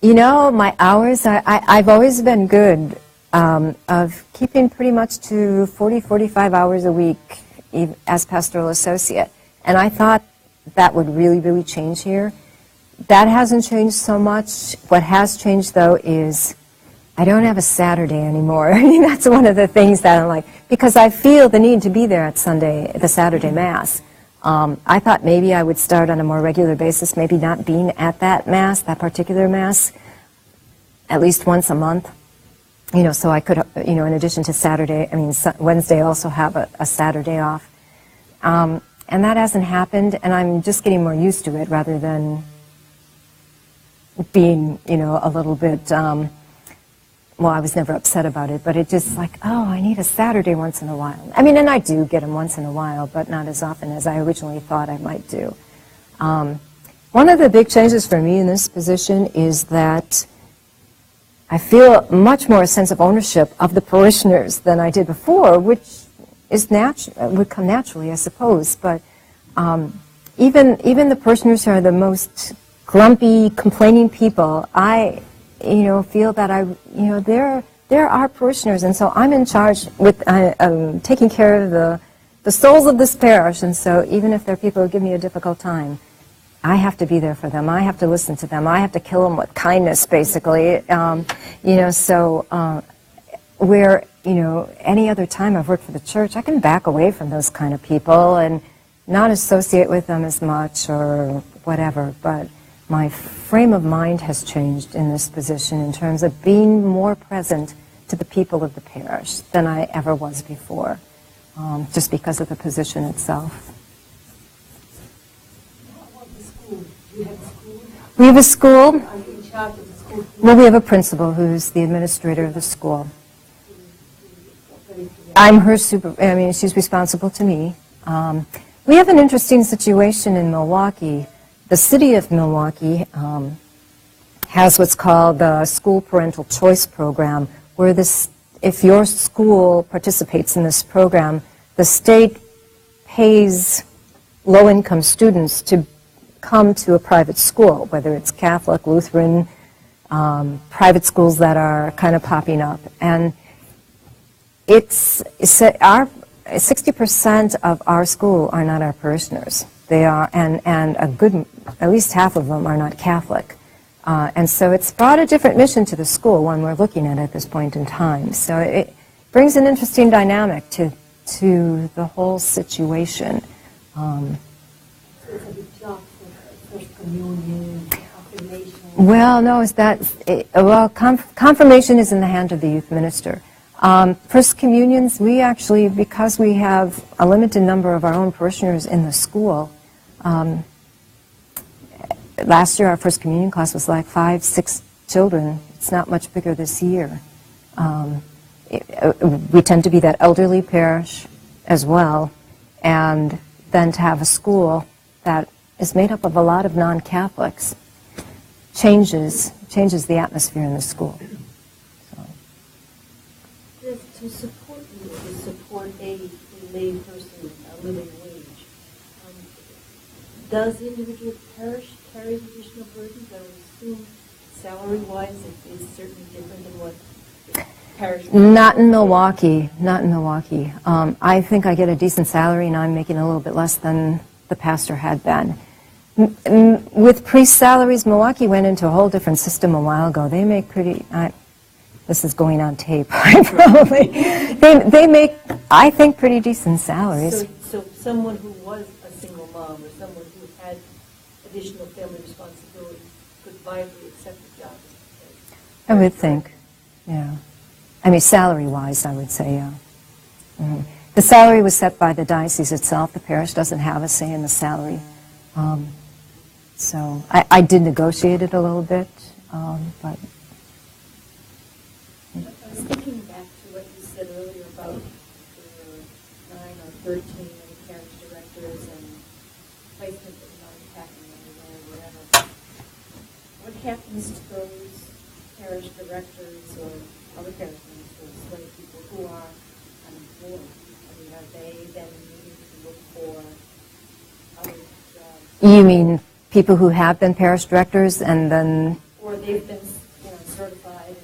My hours, I've always been good of keeping pretty much to 40, 45 hours a week as pastoral associate. And I thought that would really, really change here. That hasn't changed so much. What has changed, though, is I don't have a Saturday anymore. I mean, that's one of the things that I'm like, because I feel the need to be there at the Saturday Mass. I thought maybe I would start on a more regular basis, maybe not being at that Mass, that particular Mass. at least once a month, so I could, in addition to Wednesday also have a Saturday off. And that hasn't happened, and I'm just getting more used to it rather than being, a little bit, I was never upset about it, but it just like, oh, I need a Saturday once in a while. I mean, and I do get them once in a while, but not as often as I originally thought I might do. One of the big changes for me in this position is that I feel much more a sense of ownership of the parishioners than I did before, which is would come naturally, I suppose. But even the parishioners who are the most grumpy, complaining people, I feel that they're our parishioners, and so I'm in charge with taking care of the souls of this parish. And so even if there are people who give me a difficult time, I have to be there for them. I have to listen to them. I have to kill them with kindness, basically. Where any other time I've worked for the church, I can back away from those kind of people and not associate with them as much or whatever. But my frame of mind has changed in this position in terms of being more present to the people of the parish than I ever was before, just because of the position itself. How about the school? Do you have a school? We have a school. Are you in charge of the school? Well, we have a principal who's the administrator of the school. I'm her she's responsible to me. We have an interesting situation in Milwaukee. The city of Milwaukee has what's called the School Parental Choice Program, where if your school participates in this program, the state pays low-income students to come to a private school, whether it's Catholic, Lutheran, private schools that are kind of popping up. And it's 60% of our school are not our parishioners. They are, and at least half of them are not Catholic. And so it's brought a different mission to the school, one we're looking at this point in time. So it brings an interesting dynamic to the whole situation. So it's a big job for First Communion, confirmation. Well, no, confirmation is in the hand of the youth minister. First Communions, we actually, because we have a limited number of our own parishioners in the school, last year our First Communion class was like 5-6 children. It's not much bigger this year. We tend to be that elderly parish as well, and then to have a school that is made up of a lot of non-Catholics changes the atmosphere in the school. To support you, to support a lay person, a living wage, does the individual parish carry additional burdens? I would assume salary-wise it is certainly different than what the parish... Not in Milwaukee. Not in Milwaukee. I think I get a decent salary, and I'm making a little bit less than the pastor had been. With priest salaries, Milwaukee went into a whole different system a while ago. They make pretty... this is going on tape, probably. They make, I think, pretty decent salaries. So someone who was a single mom or someone who had additional family responsibilities could viably accept the job? I would think, yeah. I mean, salary-wise, I would say, yeah. Mm-hmm. The salary was set by the diocese itself. The parish doesn't have a say in the salary. So I did negotiate it a little bit, but... I was thinking back to what you said earlier about the 9 or 13 parish directors and placement of non-Catholic anywhere or whatever. What happens to those parish directors or other parish ministers, lay people who are unemployed? I mean, are they then needing to look for other jobs? You mean people who have been parish directors and then... Or they've been certified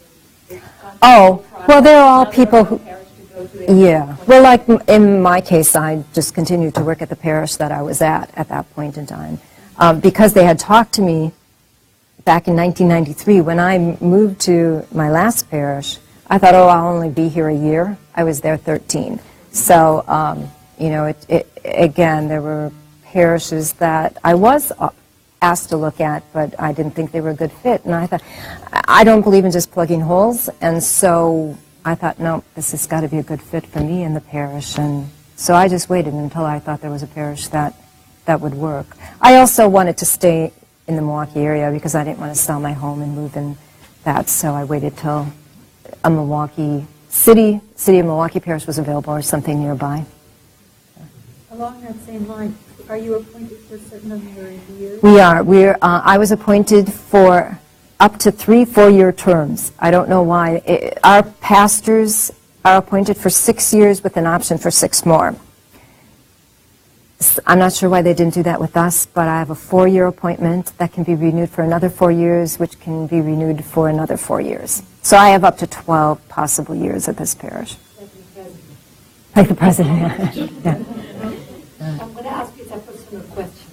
and... Oh, well, they're all people who... Yeah. Well, like in my case, I just continued to work at the parish that I was at that point in time. Because they had talked to me back in 1993, when I moved to my last parish, I thought, oh, I'll only be here a year. I was there 13. So, again, there were parishes that I was asked to look at, but I didn't think they were a good fit. And I thought, I don't believe in just plugging holes, and so I thought, no, this has got to be a good fit for me in the parish. And so I just waited until I thought there was a parish that would work. I also wanted to stay in the Milwaukee area because I didn't want to sell my home and move in that, so I waited till a Milwaukee city of Milwaukee parish was available or something nearby. Along that same line, are you appointed for a certain number of years? We are. I was appointed for up to 3 4-year terms. I don't know why. Our pastors are appointed for 6 years with an option for 6 more. I'm not sure why they didn't do that with us, but I have a 4-year appointment that can be renewed for another 4 years, which can be renewed for another 4 years. So I have up to 12 possible years at this parish. Like the president. Yeah. I'm going to ask you a personal question.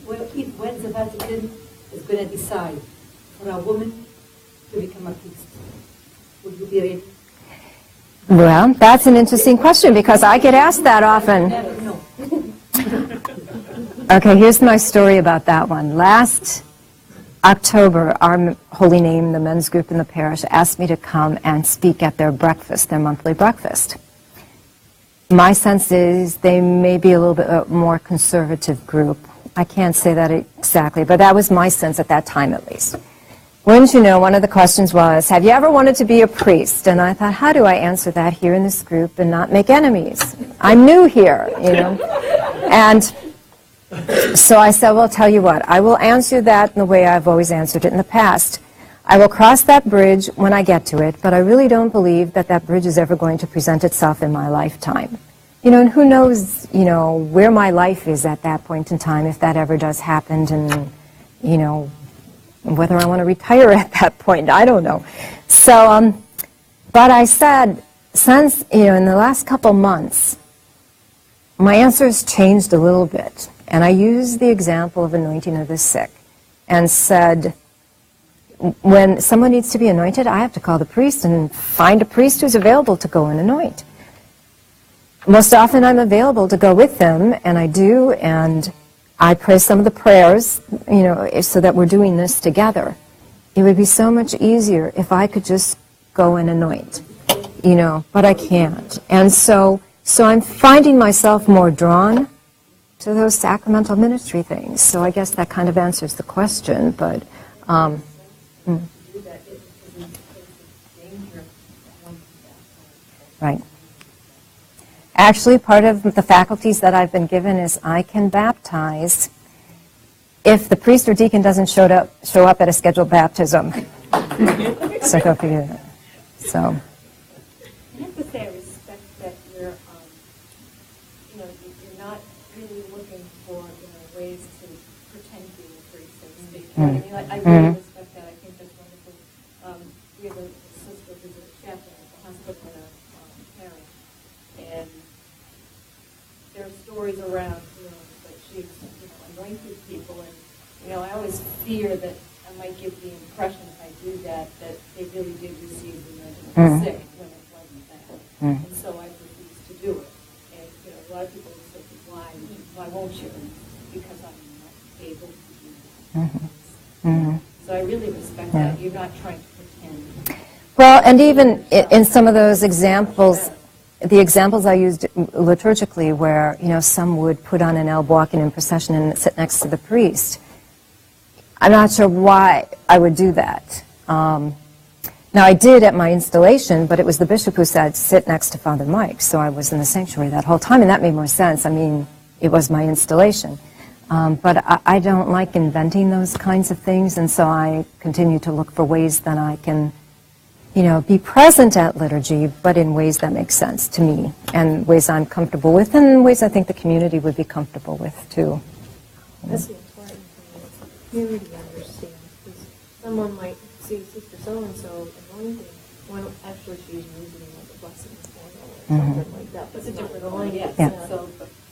When the Vatican is going to decide for a woman to become a priest, would you be ready? Well, that's an interesting question because I get asked that often. Never know. Okay, here's my story about that one. Last October, our Holy Name, the men's group in the parish, asked me to come and speak at their breakfast, their monthly breakfast. My sense is they may be a little bit more conservative group. I can't say that exactly, but that was my sense at that time at least. Wouldn't you know, one of the questions was, have you ever wanted to be a priest? And I thought, how do I answer that here in this group and not make enemies? I'm new here, you know. And so I said, well, tell you what, I will answer that in the way I've always answered it in the past. I will cross that bridge when I get to it, but I really don't believe that that bridge is ever going to present itself in my lifetime. You know, and who knows, you know, where my life is at that point in time, if that ever does happen, and, you know, whether I want to retire at that point, I don't know. So, but I said, since, you know, in the last couple months, my answer has changed a little bit. And I used the example of anointing of the sick and said, when someone needs to be anointed, I have to call the priest and find a priest who's available to go and anoint. Most often I'm available to go with them, and I do, and I pray some of the prayers, you know, so that we're doing this together. It would be so much easier if I could just go and anoint, you know, but I can't. And so I'm finding myself more drawn to those sacramental ministry things. So I guess that kind of answers the question, but... Right. Actually, part of the faculties that I've been given is I can baptize if the priest or deacon doesn't show up at a scheduled baptism. So go figure that. So. I have to say I respect that you're, you know, you're not really looking for, you know, ways to pretend to be a priest, so to speak. You know what I mean? I really respect that. I think that's wonderful. We have a sister who's a chaplain at the hospital in our parish, and there are stories around, you know, that she's, you know, anointed people, and, you know, I always fear that I might give the impression if I do that they really did receive the anointing of the sick when it wasn't that. And so I refuse to do it. And, you know, a lot of people will say, why won't you? Because I'm not able to do that. So I really respect that. You're not trying to pretend. Well, and even in some of those examples, the examples I used liturgically where, you know, some would put on an alb walking in procession and sit next to the priest, I'm not sure why I would do that. Now, I did at my installation, but it was the bishop who said, sit next to Father Mike, so I was in the sanctuary that whole time, and that made more sense. I mean, it was my installation. But I don't like inventing those kinds of things, and so I continue to look for ways that I can, you know, be present at liturgy, but in ways that make sense to me, and ways I'm comfortable with, and ways I think the community would be comfortable with, too. That's the important thing, is the community understands, because someone might see Sister So-and-so anointing, when actually she's using like a blessing formula or something like that. It's a different line, yes. Yeah. So,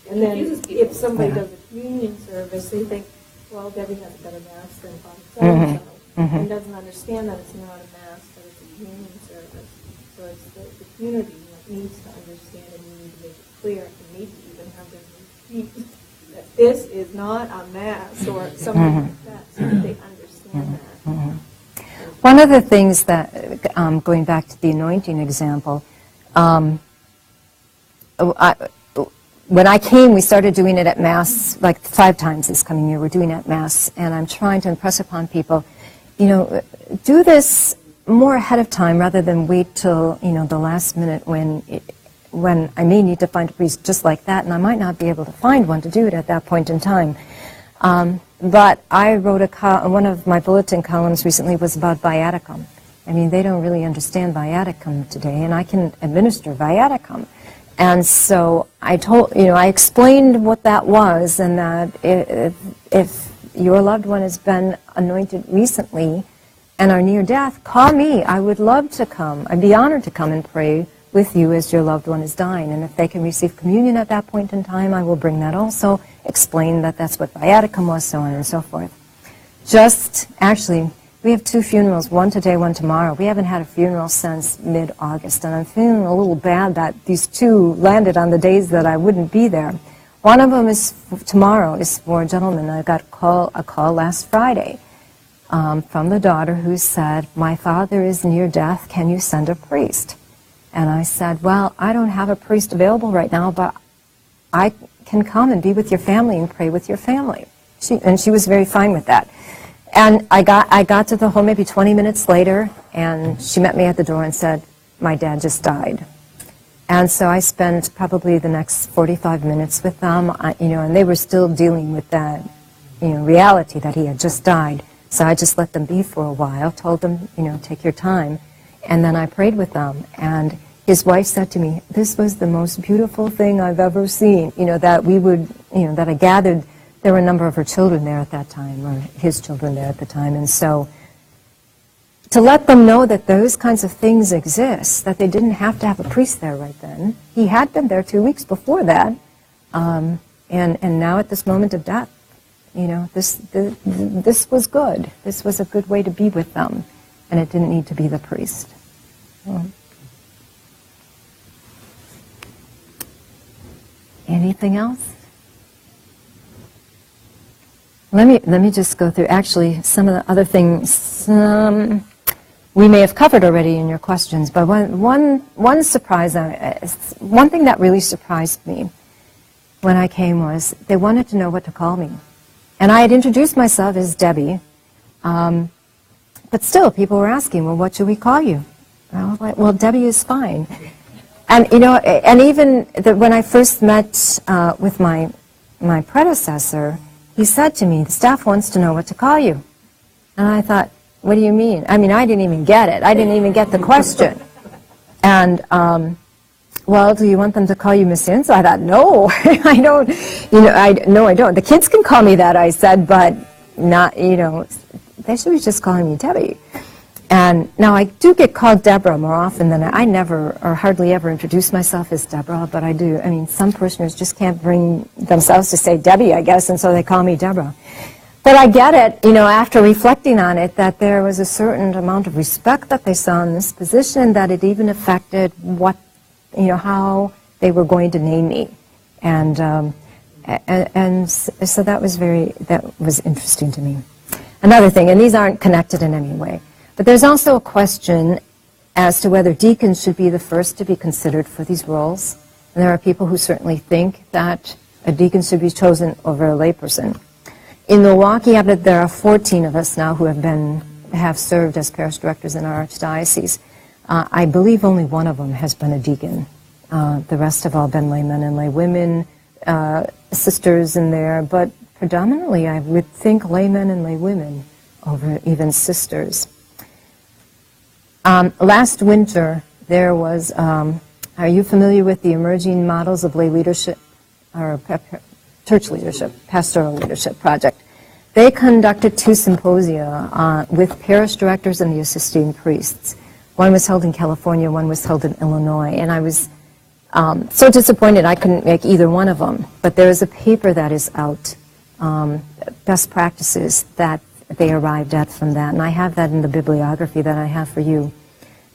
And then confuses people. if somebody does a communion service, they think, well, Debbie has a better mass than Father So-and-so, and doesn't understand that it's not a mass, but it's a communion service. So it's the community that needs to understand, and we need to make it clear, and maybe even have them repeat that this is not a mass or something like that, so that they understand that. One of the things that, going back to the anointing example, when I came, we started doing it at Mass, like 5 times this coming year, we're doing it at Mass, and I'm trying to impress upon people, do this more ahead of time rather than wait till, the last minute when I may need to find a priest just like that, and I might not be able to find one to do it at that point in time. But I wrote one of my bulletin columns recently was about viaticum. I mean, they don't really understand viaticum today, and I can administer viaticum. And so I explained what that was, and that if your loved one has been anointed recently and are near death, call me. I would love to come. I'd be honored to come and pray with you as your loved one is dying. And if they can receive communion at that point in time, I will bring that also, explain that that's what viaticum was, so on and so forth. Actually, we have 2 funerals, one today, one tomorrow. We haven't had a funeral since mid-August, and I'm feeling a little bad that these 2 landed on the days that I wouldn't be there. One of them is tomorrow, is for a gentleman. I got a call last Friday from the daughter who said, my father is near death, can you send a priest? And I said, well, I don't have a priest available right now, but I can come and be with your family and pray with your family. She was very fine with that. And I got to the home maybe 20 minutes later, and she met me at the door and said, my dad just died. And so I spent probably the next 45 minutes with them, and they were still dealing with that, reality that he had just died. So I just let them be for a while, told them, take your time. And then I prayed with them. And his wife said to me, this was the most beautiful thing I've ever seen, that I gathered. There were a number of her children there at that time, or his children there at the time. And so to let them know that those kinds of things exist, that they didn't have to have a priest there right then. He had been there 2 weeks before that. And now at this moment of death, this was good. This was a good way to be with them. And it didn't need to be the priest. Anything else? Let me just go through, actually, some of the other things we may have covered already in your questions, but one surprise, one thing that really surprised me when I came was they wanted to know what to call me. And I had introduced myself as Debbie, but still people were asking, well, what should we call you? And I was like, well, Debbie is fine. And, and even when I first met with my predecessor, he said to me, the staff wants to know what to call you. And I thought, what do you mean? I mean, I didn't even get it. I didn't even get the question. And, well, do you want them to call you Miss Inns? I thought, no, I don't, no, I don't. The kids can call me that, I said, but not, they should be just calling me Debbie. And now I do get called Deborah more often than I never or hardly ever introduce myself as Deborah, but I do. I mean, some parishioners just can't bring themselves to say Debbie, I guess, and so they call me Deborah. But I get it, after reflecting on it, that there was a certain amount of respect that they saw in this position, that it even affected what, how they were going to name me. And so that was interesting to me. Another thing, and these aren't connected in any way, but there's also a question as to whether deacons should be the first to be considered for these roles. And there are people who certainly think that a deacon should be chosen over a layperson. In Milwaukee, there are 14 of us now who have served as parish directors in our archdiocese. I believe only one of them has been a deacon. The rest have all been laymen and laywomen, sisters in there, but predominantly I would think laymen and laywomen over even sisters. Last winter, there was, are you familiar with the Emerging Models of Lay Leadership, or Church Leadership, Pastoral Leadership Project? They conducted 2 symposia with parish directors and the assisting priests. One was held in California, one was held in Illinois, and I was so disappointed I couldn't make either one of them. But there is a paper that is out, best practices that they arrived at from that, and I have that in the bibliography that I have for you.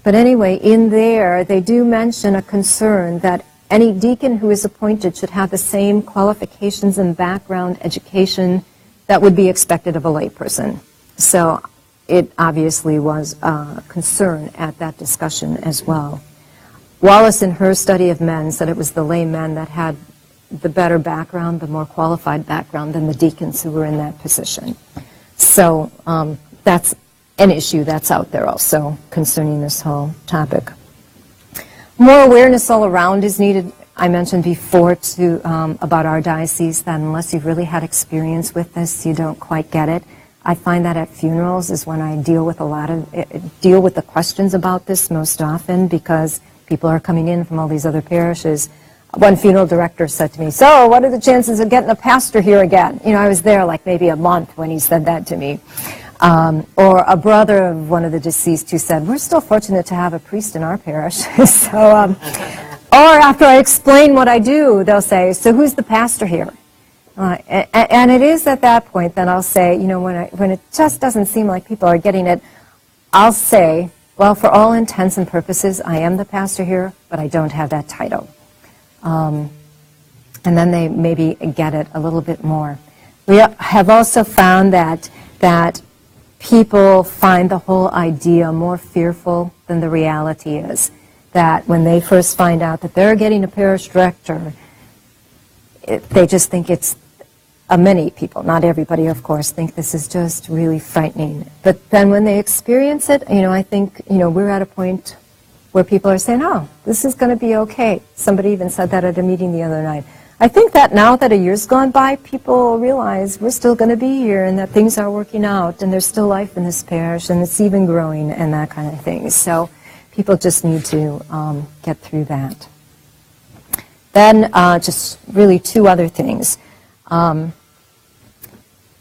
But anyway, in there, they do mention a concern that any deacon who is appointed should have the same qualifications and background education that would be expected of a layperson. So it obviously was a concern at that discussion as well. Wallace, in her study of men, said it was the laymen that had the better background, the more qualified background than the deacons who were in that position. So that's an issue that's out there also concerning this whole topic. More awareness all around is needed. I mentioned before about our diocese that unless you've really had experience with this, you don't quite get it. I find that at funerals is when I deal with the questions about this most often, because people are coming in from all these other parishes. One funeral director said to me, "So, what are the chances of getting a pastor here again?" You know, I was there like maybe a month when he said that to me. Or a brother of one of the deceased who said, "We're still fortunate to have a priest in our parish." So, or after I explain what I do, they'll say, "So who's the pastor here?" And it is at that point that I'll say, you know, when it just doesn't seem like people are getting it, I'll say, well, for all intents and purposes, I am the pastor here, but I don't have that title. And then they maybe get it a little bit more. We have also found that people find the whole idea more fearful than the reality is. That when they first find out that they're getting a parish director, they just think it's, many people, not everybody of course, think this is just really frightening. But then when they experience it, you know, I think, you know, we're at a point where people are saying, oh, this is going to be okay. Somebody even said that at a meeting the other night. I think that now that a year's gone by, people realize we're still going to be here and that things are working out and there's still life in this parish and it's even growing and that kind of thing. So people just need to get through that. Then just really two other things.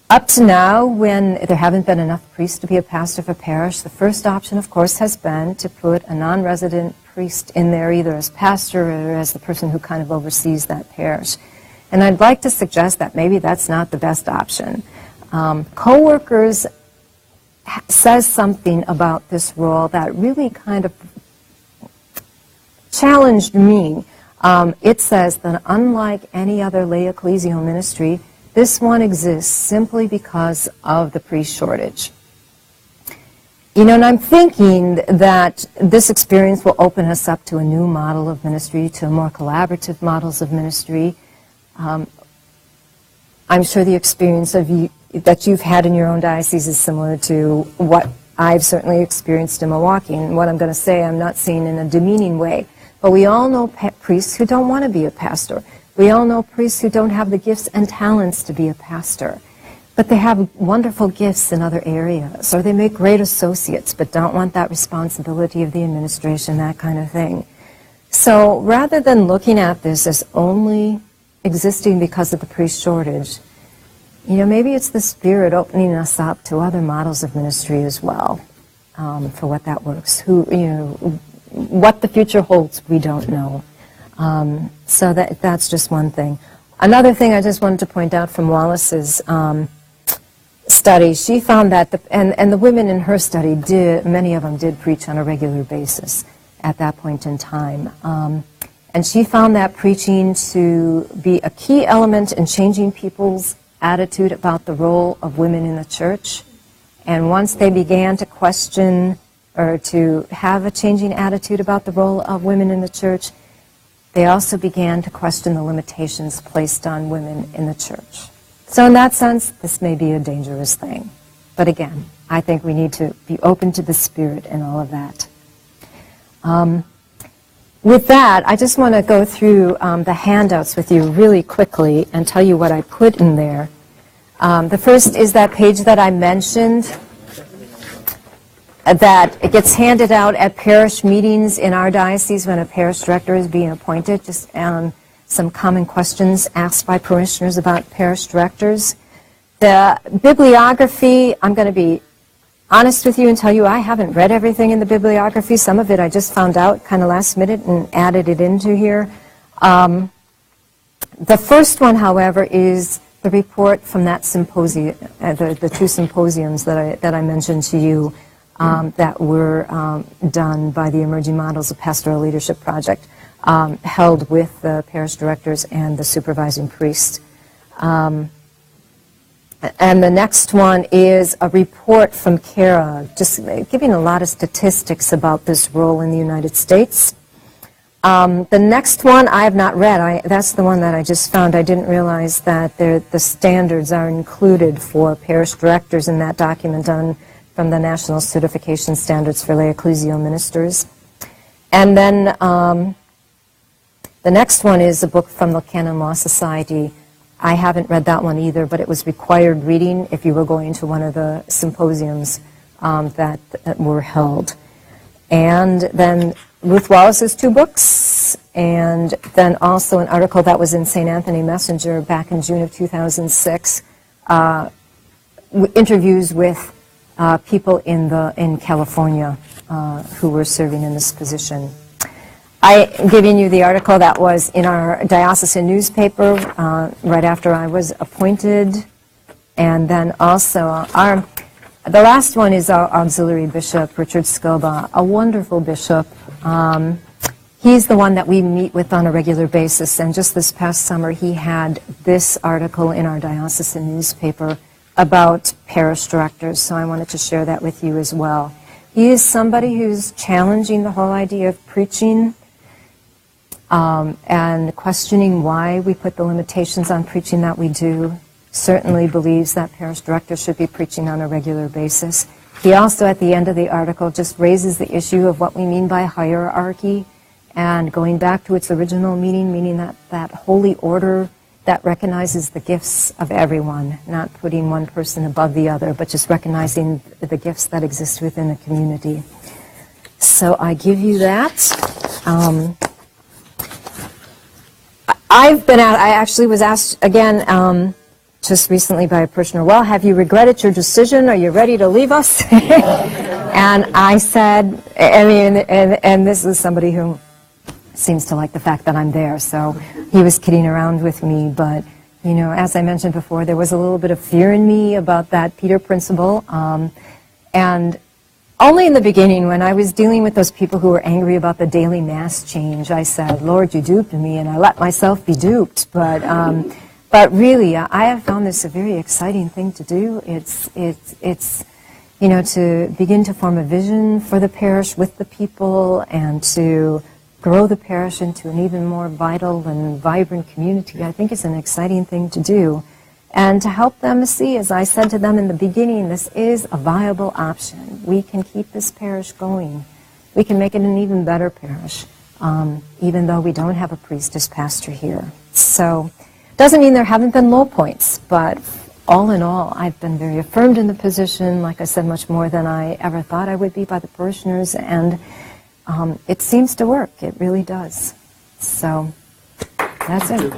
Up to now, when there haven't been enough priests to be a pastor of a parish, the first option, of course, has been to put a non-resident priest in there, either as pastor or as the person who kind of oversees that parish. And I'd like to suggest that maybe that's not the best option. Co-workers says something about this role that really kind of challenged me. It says that unlike any other lay ecclesial ministry, this one exists simply because of the priest shortage. You know, and I'm thinking that this experience will open us up to a new model of ministry, to more collaborative models of ministry. I'm sure the experience that you've had in your own diocese is similar to what I've certainly experienced in Milwaukee. And what I'm going to say, I'm not saying in a demeaning way. But we all know priests who don't want to be a pastor. We all know priests who don't have the gifts and talents to be a pastor. But they have wonderful gifts in other areas. Or they make great associates, but don't want that responsibility of the administration, that kind of thing. So rather than looking at this as only existing because of the priest shortage, you know, maybe it's the Spirit opening us up to other models of ministry as well, for what that works. What the future holds, we don't know. So that's just one thing. Another thing I just wanted to point out from Wallace's study, she found that, and the women in her study many of them did preach on a regular basis at that point in time. And she found that preaching to be a key element in changing people's attitude about the role of women in the church. And once they began to question or to have a changing attitude about the role of women in the church, they also began to question the limitations placed on women in the church. So in that sense, this may be a dangerous thing. But again, I think we need to be open to the Spirit and all of that. With that, I just want to go through the handouts with you really quickly and tell you what I put in there. The first is that page that I mentioned, that it gets handed out at parish meetings in our diocese when a parish director is being appointed, just some common questions asked by parishioners about parish directors. The bibliography, I'm going to be honest with you and tell you I haven't read everything in the bibliography. Some of it I just found out kind of last minute and added it into here. The first one, however, is the report from that symposium, the two symposiums that I mentioned to you, that were done by the Emerging Models of Pastoral Leadership Project. held with the parish directors and the supervising priest. And the next one is a report from Kara, just giving a lot of statistics about this role in the United States. The next one I have not read. That's the one that I just found. I didn't realize that the standards are included for parish directors in that document from the National Certification Standards for Lay Ecclesial Ministers. And then the next one is a book from the Canon Law Society. I haven't read that one either, but it was required reading if you were going to one of the symposiums that were held. And then Ruth Wallace's 2 books, and then also an article that was in St. Anthony Messenger back in June of 2006, interviews with people in California who were serving in this position. I'm giving you the article that was in our diocesan newspaper right after I was appointed, and then also the last one is our auxiliary bishop, Richard Skilba, a wonderful bishop. He's the one that we meet with on a regular basis, and just this past summer he had this article in our diocesan newspaper about parish directors, so I wanted to share that with you as well. He is somebody who's challenging the whole idea of preaching and questioning why we put the limitations on preaching that we do. Certainly believes that parish directors should be preaching on a regular basis. He also, at the end of the article, just raises the issue of what we mean by hierarchy and going back to its original meaning, meaning that holy order that recognizes the gifts of everyone, not putting one person above the other, but just recognizing the gifts that exist within the community. So I give you that. I actually was asked again just recently by a parishioner, well, have you regretted your decision? Are you ready to leave us? And I said, and this is somebody who seems to like the fact that I'm there, so he was kidding around with me, but, you know, as I mentioned before, there was a little bit of fear in me about that Peter principle, and only in the beginning, when I was dealing with those people who were angry about the daily mass change, I said, Lord, you duped me, and I let myself be duped. But really, I have found this a very exciting thing to do. It's you know, to begin to form a vision for the parish with the people and to grow the parish into an even more vital and vibrant community, I think is an exciting thing to do. And to help them see, as I said to them in the beginning, this is a viable option. We can keep this parish going. We can make it an even better parish, even though we don't have a priest as pastor here. So, doesn't mean there haven't been low points, but all in all, I've been very affirmed in the position, like I said, much more than I ever thought I would be by the parishioners, and it seems to work. It really does. So, that's it.